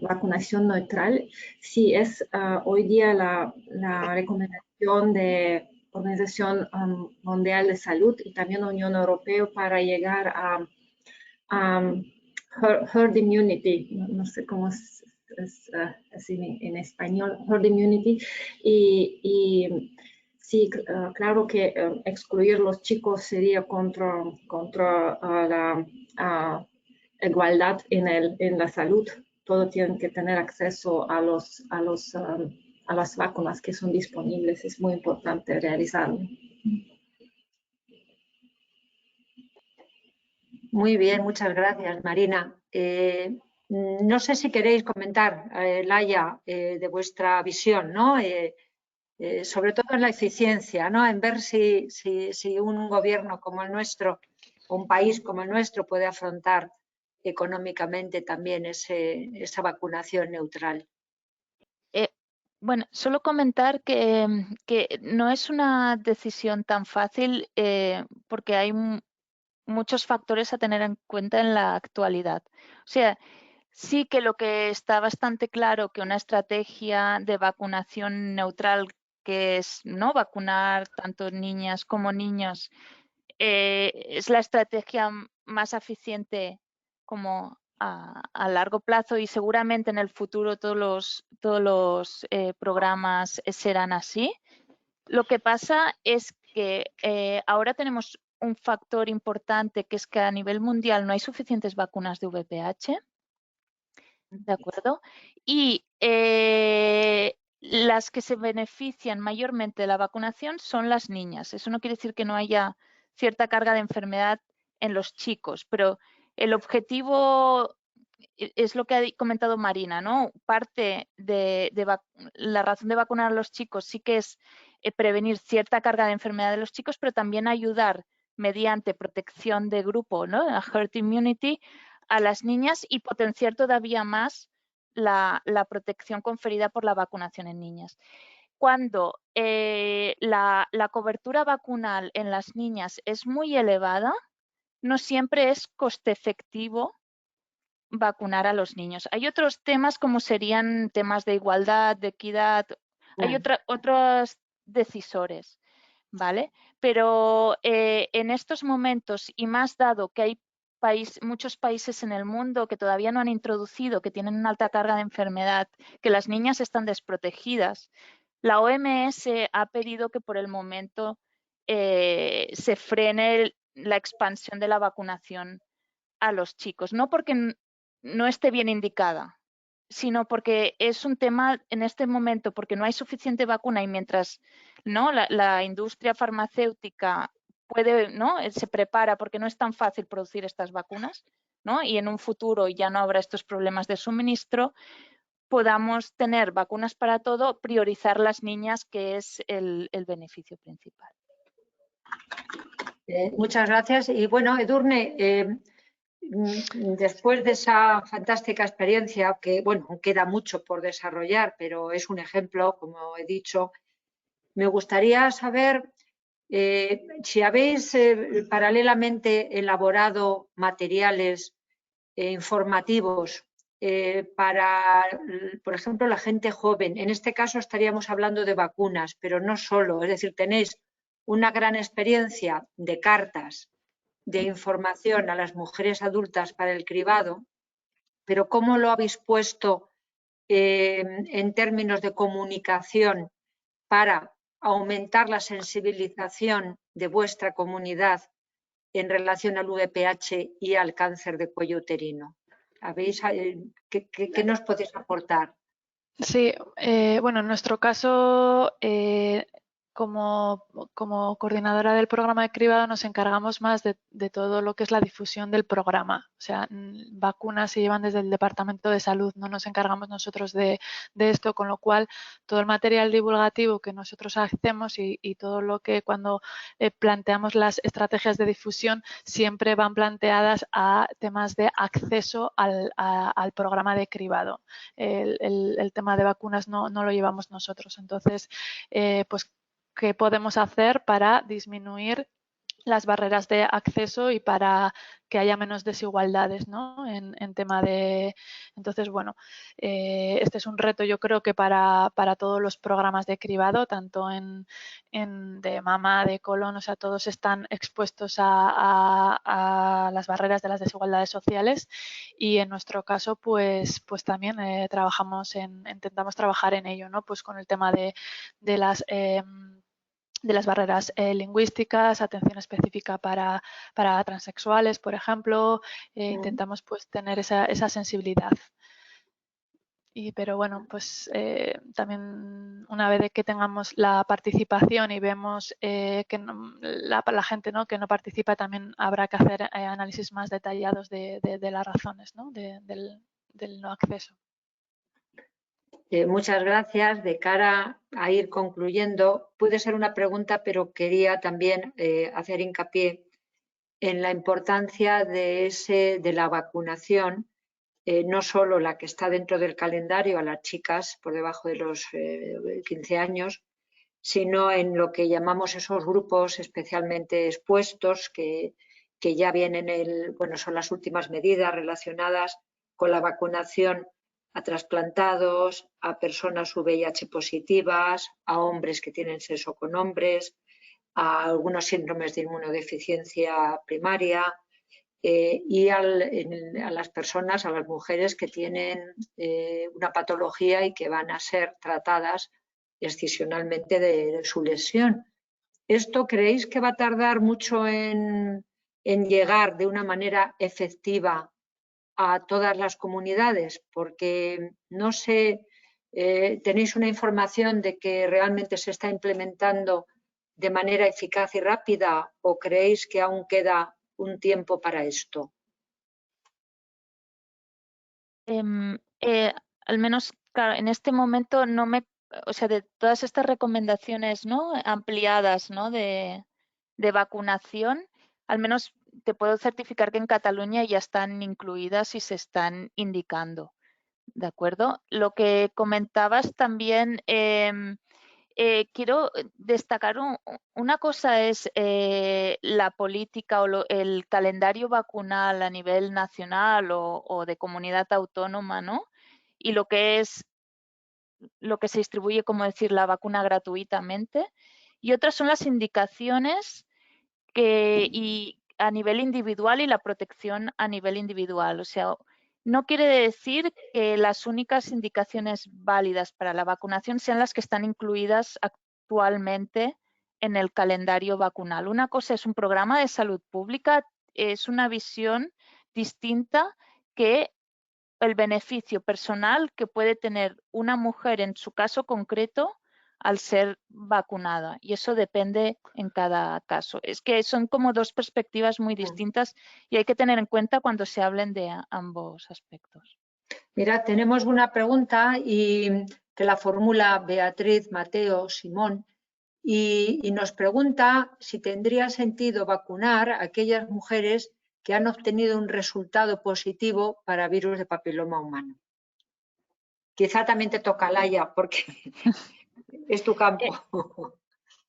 vacunación neutral. Sí, es hoy día la recomendación de Organización Mundial de Salud y también Unión Europea para llegar a herd immunity, no sé cómo es así en español, herd immunity, y sí, claro que excluir los chicos sería contra la igualdad en la salud. Todos tienen que tener acceso a las vacunas que son disponibles. Es muy importante realizarlo. Muy bien, muchas gracias, Marina. No sé si queréis comentar, Laia, de vuestra visión, ¿no? Sobre todo en la eficiencia, ¿no? En ver si un gobierno como el nuestro, o un país como el nuestro, puede afrontar económicamente también esa vacunación neutral. Bueno, solo comentar que no es una decisión tan fácil porque hay muchos factores a tener en cuenta en la actualidad. O sea, sí que lo que está bastante claro que una estrategia de vacunación neutral, que es no vacunar tanto niñas como niños, es la estrategia más eficiente como a largo plazo, y seguramente en el futuro todos los programas serán así. Lo que pasa es que ahora tenemos un factor importante, que es que a nivel mundial no hay suficientes vacunas de VPH, ¿de acuerdo? Y las que se benefician mayormente de la vacunación son las niñas. Eso no quiere decir que no haya cierta carga de enfermedad en los chicos, pero el objetivo es lo que ha comentado Marina, ¿no? Parte de la razón de vacunar a los chicos sí que es prevenir cierta carga de enfermedad de los chicos, pero también ayudar mediante protección de grupo, ¿no? La herd immunity, a las niñas, y potenciar todavía más la protección conferida por la vacunación en niñas. Cuando la cobertura vacunal en las niñas es muy elevada, no siempre es coste efectivo vacunar a los niños. Hay otros temas como serían temas de igualdad, de equidad, hay otros decisores, ¿vale? Pero en estos momentos, y más dado que hay muchos países en el mundo que todavía no han introducido, que tienen una alta carga de enfermedad, que las niñas están desprotegidas, la OMS ha pedido que por el momento se frene la expansión de la vacunación a los chicos, no porque no esté bien indicada, sino porque es un tema en este momento, porque no hay suficiente vacuna, y mientras ¿no? la industria farmacéutica puede, ¿no? se prepara, porque no es tan fácil producir estas vacunas, ¿no? Y en un futuro ya no habrá estos problemas de suministro, podamos tener vacunas para todo, priorizar las niñas, que es el beneficio principal. Muchas gracias. Y bueno, Edurne, después de esa fantástica experiencia, que bueno, queda mucho por desarrollar, pero es un ejemplo, como he dicho, me gustaría saber si habéis paralelamente elaborado materiales informativos para, por ejemplo, la gente joven. En este caso estaríamos hablando de vacunas, pero no solo. Es decir, tenéis una gran experiencia de cartas de información a las mujeres adultas para el cribado, pero ¿cómo lo habéis puesto en términos de comunicación para aumentar la sensibilización de vuestra comunidad en relación al VPH y al cáncer de cuello uterino? ¿Qué nos podéis aportar? Sí, bueno, en nuestro caso, como coordinadora del programa de cribado nos encargamos más de todo lo que es la difusión del programa. O sea, vacunas se llevan desde el Departamento de Salud, no nos encargamos nosotros de esto, con lo cual todo el material divulgativo que nosotros hacemos y todo lo que cuando planteamos las estrategias de difusión siempre van planteadas a temas de acceso al programa de cribado. El tema de vacunas no lo llevamos nosotros. Entonces, pues, ¿qué podemos hacer para disminuir las barreras de acceso y para que haya menos desigualdades, ¿no? en tema de... Entonces, bueno, este es un reto yo creo que para todos los programas de cribado, tanto en de mama, de colon, o sea, todos están expuestos a las barreras de las desigualdades sociales y en nuestro caso, pues también intentamos trabajar en ello, ¿no? Pues con el tema de las barreras lingüísticas, atención específica para transexuales, por ejemplo, intentamos pues tener esa sensibilidad. Pero bueno, pues también una vez que tengamos la participación y vemos que la gente ¿no? que no participa, también habrá que hacer análisis más detallados de las razones, ¿no? del no acceso. Muchas gracias. De cara a ir concluyendo, puede ser una pregunta, pero quería también hacer hincapié en la importancia de la vacunación, no solo la que está dentro del calendario a las chicas por debajo de los 15 años, sino en lo que llamamos esos grupos especialmente expuestos que ya vienen, son las últimas medidas relacionadas con la vacunación a trasplantados, a personas VIH positivas, a hombres que tienen sexo con hombres, a algunos síndromes de inmunodeficiencia primaria y a las personas, a las mujeres que tienen una patología y que van a ser tratadas excisionalmente de su lesión. ¿Esto creéis que va a tardar mucho en llegar de una manera efectiva a todas las comunidades? Porque no sé, ¿tenéis una información de que realmente se está implementando de manera eficaz y rápida o creéis que aún queda un tiempo para esto? Al menos, claro, en este momento o sea, de todas estas recomendaciones, ¿no? Ampliadas, ¿no? de vacunación, al menos te puedo certificar que en Cataluña ya están incluidas y se están indicando, ¿de acuerdo? Lo que comentabas también, quiero destacar una cosa es la política o el calendario vacunal a nivel nacional o de comunidad autónoma, ¿no? Y lo que se distribuye, como decir, la vacuna gratuitamente. Y otras son las indicaciones y a nivel individual y la protección a nivel individual. O sea, no quiere decir que las únicas indicaciones válidas para la vacunación sean las que están incluidas actualmente en el calendario vacunal. Una cosa es un programa de salud pública, es una visión distinta que el beneficio personal que puede tener una mujer en su caso concreto al ser vacunada, y eso depende en cada caso. Es que son como dos perspectivas muy distintas y hay que tener en cuenta cuando se hablen de ambos aspectos. Mira, tenemos una pregunta y que la formula Beatriz Mateo Simón y nos pregunta si tendría sentido vacunar a aquellas mujeres que han obtenido un resultado positivo para virus de papiloma humano. Quizá también te toca, Laia, porque es tu campo.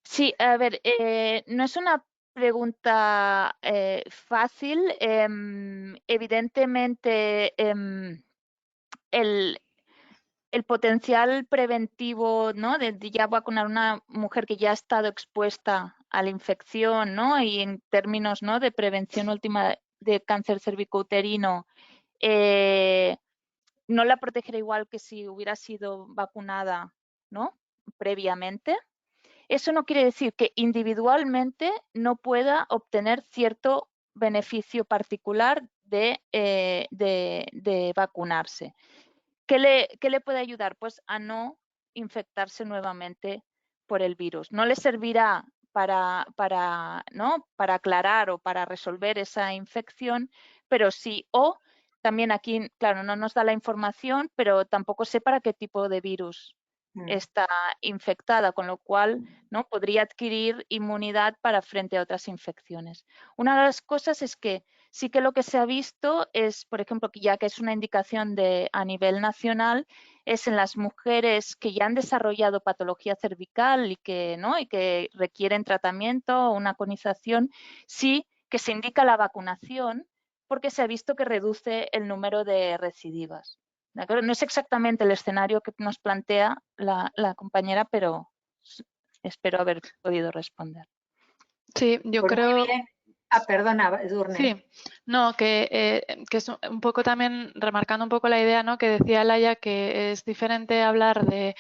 Sí, a ver, no es una pregunta fácil. Evidentemente, el potencial preventivo, ¿no? de ya vacunar a una mujer que ya ha estado expuesta a la infección, ¿no? Y en términos, ¿no? de prevención última de cáncer cervicouterino, no la protegerá igual que si hubiera sido vacunada, ¿no? previamente. Eso no quiere decir que individualmente no pueda obtener cierto beneficio particular de vacunarse. ¿Qué le puede ayudar? Pues a no infectarse nuevamente por el virus. No le servirá para aclarar o para resolver esa infección, pero sí, o también aquí, claro, no nos da la información, pero tampoco sé para qué tipo de virus está infectada, con lo cual, ¿no? podría adquirir inmunidad para frente a otras infecciones. Una de las cosas es que sí que lo que se ha visto es, por ejemplo, que ya que es una indicación a nivel nacional, es en las mujeres que ya han desarrollado patología cervical y que requieren tratamiento o una conización, sí que se indica la vacunación porque se ha visto que reduce el número de recidivas. ¿De acuerdo? No es exactamente el escenario que nos plantea la compañera, pero espero haber podido responder. Sí, yo pues creo... Muy bien. Perdona, Edurne. Sí, no, que es un poco también remarcando un poco la idea, ¿no? que decía Laia, que es diferente hablar de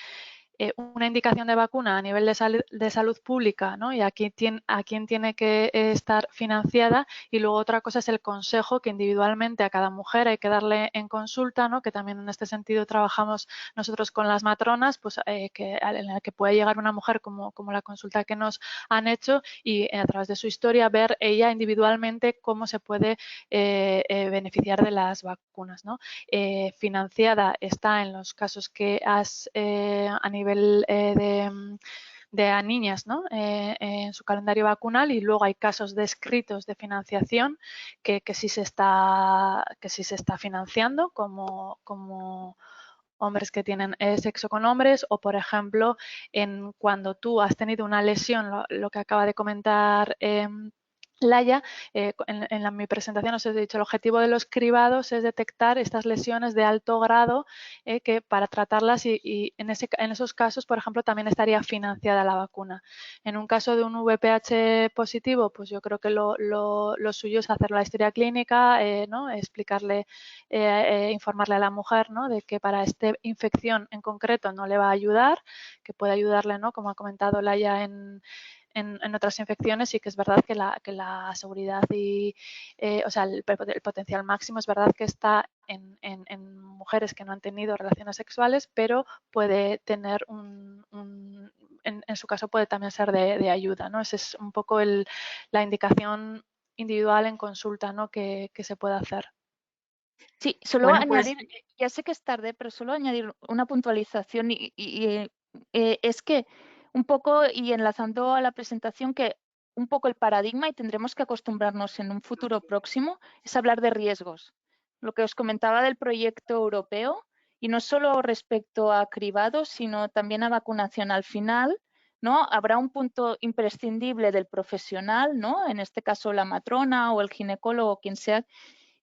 una indicación de vacuna a nivel de salud pública, ¿no? y a quién tiene que estar financiada, y luego otra cosa es el consejo que individualmente a cada mujer hay que darle en consulta, ¿no? que también en este sentido trabajamos nosotros con las matronas, pues en la que puede llegar una mujer como la consulta que nos han hecho y a través de su historia ver ella individualmente cómo se puede beneficiar de las vacunas, ¿no? Financiada está en los casos que has a nivel de a niñas, ¿no? En su calendario vacunal, y luego hay casos descritos de financiación que sí se está financiando, como hombres que tienen sexo con hombres, o por ejemplo cuando tú has tenido una lesión, lo que acaba de comentar Laia, en mi presentación os he dicho, el objetivo de los cribados es detectar estas lesiones de alto grado que para tratarlas y en esos casos, por ejemplo, también estaría financiada la vacuna. En un caso de un VPH positivo, pues yo creo que lo suyo es hacer la historia clínica, ¿no? Explicarle, informarle a la mujer, ¿no? de que para esta infección en concreto no le va a ayudar, que puede ayudarle, ¿no? como ha comentado Laia, en otras infecciones. Sí que es verdad que la seguridad y o sea, el potencial máximo es verdad que está en mujeres que no han tenido relaciones sexuales, pero puede tener en su caso puede también ser de ayuda, ¿no? Esa es un poco la indicación individual en consulta, ¿no? que se puede hacer. Sí, solo Bueno, pues, añadir, ya sé que es tarde, pero solo añadir una puntualización es que un poco, y enlazando a la presentación, que un poco el paradigma, y tendremos que acostumbrarnos en un futuro próximo, es hablar de riesgos. Lo que os comentaba del proyecto europeo, y no solo respecto a cribados, sino también a vacunación al final, ¿no? Habrá un punto imprescindible del profesional, ¿no? En este caso la matrona o el ginecólogo, quien sea,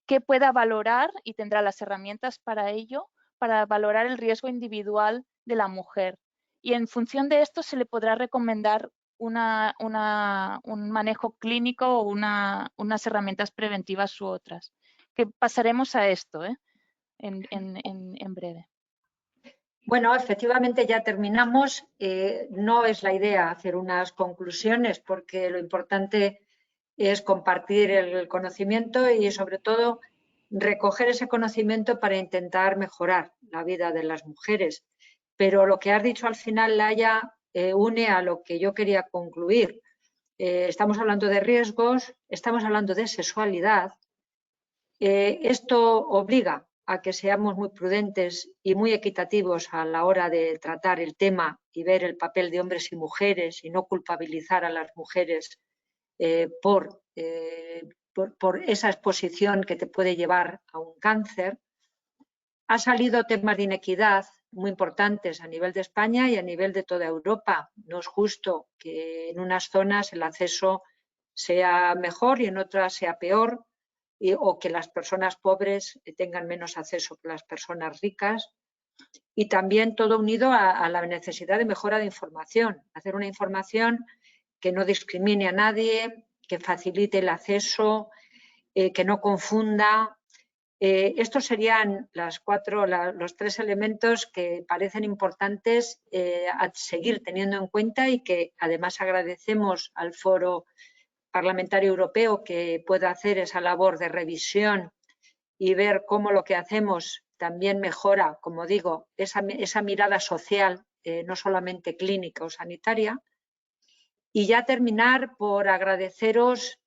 que pueda valorar, y tendrá las herramientas para ello, para valorar el riesgo individual de la mujer. Y en función de esto se le podrá recomendar un manejo clínico o unas herramientas preventivas u otras. Que pasaremos a esto en breve. Bueno, efectivamente ya terminamos. No es la idea hacer unas conclusiones porque lo importante es compartir el conocimiento y sobre todo recoger ese conocimiento para intentar mejorar la vida de las mujeres. Pero lo que has dicho al final, Laia, une a lo que yo quería concluir. Estamos hablando de riesgos, estamos hablando de sexualidad. Esto obliga a que seamos muy prudentes y muy equitativos a la hora de tratar el tema y ver el papel de hombres y mujeres y no culpabilizar a las mujeres por esa exposición que te puede llevar a un cáncer. Ha salido temas de inequidad muy importantes a nivel de España y a nivel de toda Europa. No es justo que en unas zonas el acceso sea mejor y en otras sea peor, o que las personas pobres tengan menos acceso que las personas ricas. Y también todo unido a la necesidad de mejora de información, hacer una información que no discrimine a nadie, que facilite el acceso, que no confunda. Estos serían los 3 elementos que parecen importantes a seguir teniendo en cuenta y que además agradecemos al Foro Parlamentario Europeo que pueda hacer esa labor de revisión y ver cómo lo que hacemos también mejora, como digo, esa mirada social, no solamente clínica o sanitaria. Y ya terminar por agradeceros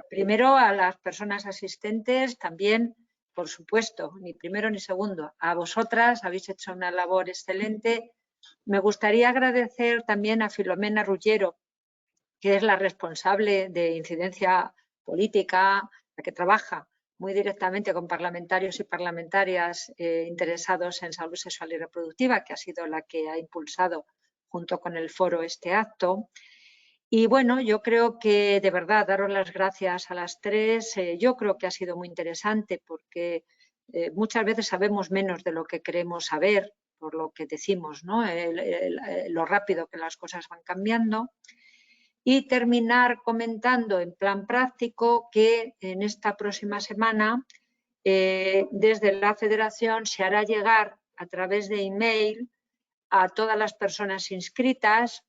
primero a las personas asistentes, también, por supuesto, ni primero ni segundo, a vosotras, habéis hecho una labor excelente. Me gustaría agradecer también a Filomena Ruggiero, que es la responsable de incidencia política, la que trabaja muy directamente con parlamentarios y parlamentarias interesados en salud sexual y reproductiva, que ha sido la que ha impulsado junto con el foro este acto. Y bueno, yo creo que de verdad daros las gracias a las 3. Yo creo que ha sido muy interesante porque muchas veces sabemos menos de lo que queremos saber por lo que decimos, ¿no? Lo rápido que las cosas van cambiando. Y terminar comentando en plan práctico que en esta próxima semana desde la Federación se hará llegar a través de email a todas las personas inscritas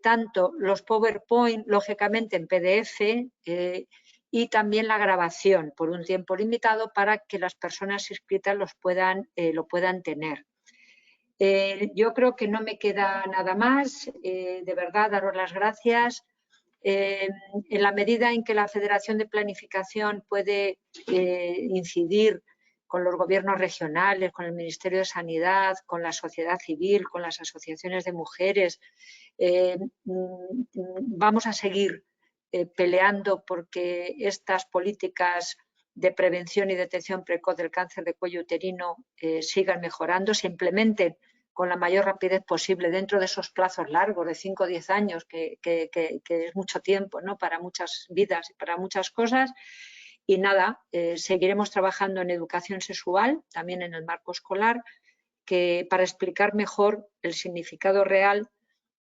tanto los PowerPoint, lógicamente en PDF, y también la grabación por un tiempo limitado para que las personas inscritas lo puedan tener. Yo creo que no me queda nada más. De verdad, daros las gracias. En la medida en que la Federación de Planificación puede incidir con los gobiernos regionales, con el Ministerio de Sanidad, con la sociedad civil, con las asociaciones de mujeres, vamos a seguir peleando porque estas políticas de prevención y detección precoz del cáncer de cuello uterino sigan mejorando, se implementen con la mayor rapidez posible dentro de esos plazos largos de 5 o 10 años, que es mucho tiempo, ¿no? Para muchas vidas y para muchas cosas. Y nada, seguiremos trabajando en educación sexual, también en el marco escolar, para explicar mejor el significado real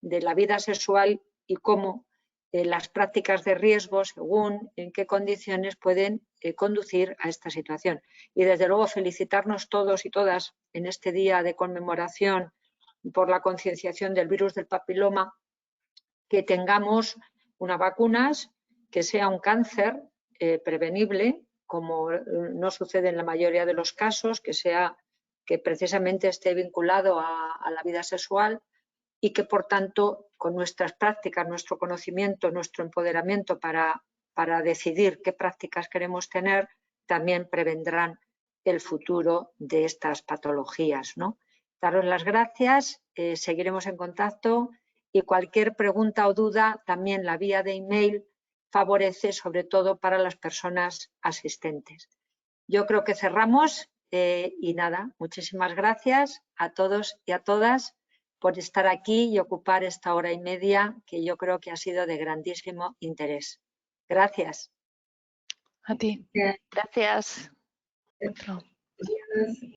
de la vida sexual y cómo las prácticas de riesgo, según en qué condiciones pueden conducir a esta situación. Y desde luego felicitarnos todos y todas en este día de conmemoración por la concienciación del virus del papiloma, que tengamos unas vacunas, que sea un cáncer prevenible, como no sucede en la mayoría de los casos, que precisamente esté vinculado a la vida sexual, y que, por tanto, con nuestras prácticas, nuestro conocimiento, nuestro empoderamiento para decidir qué prácticas queremos tener, también prevendrán el futuro de estas patologías, ¿no? Daros las gracias, seguiremos en contacto y cualquier pregunta o duda, también la vía de email favorece, sobre todo para las personas asistentes. Yo creo que cerramos y nada, muchísimas gracias a todos y a todas por estar aquí y ocupar esta hora y media que yo creo que ha sido de grandísimo interés. Gracias. A ti. Gracias. Gracias.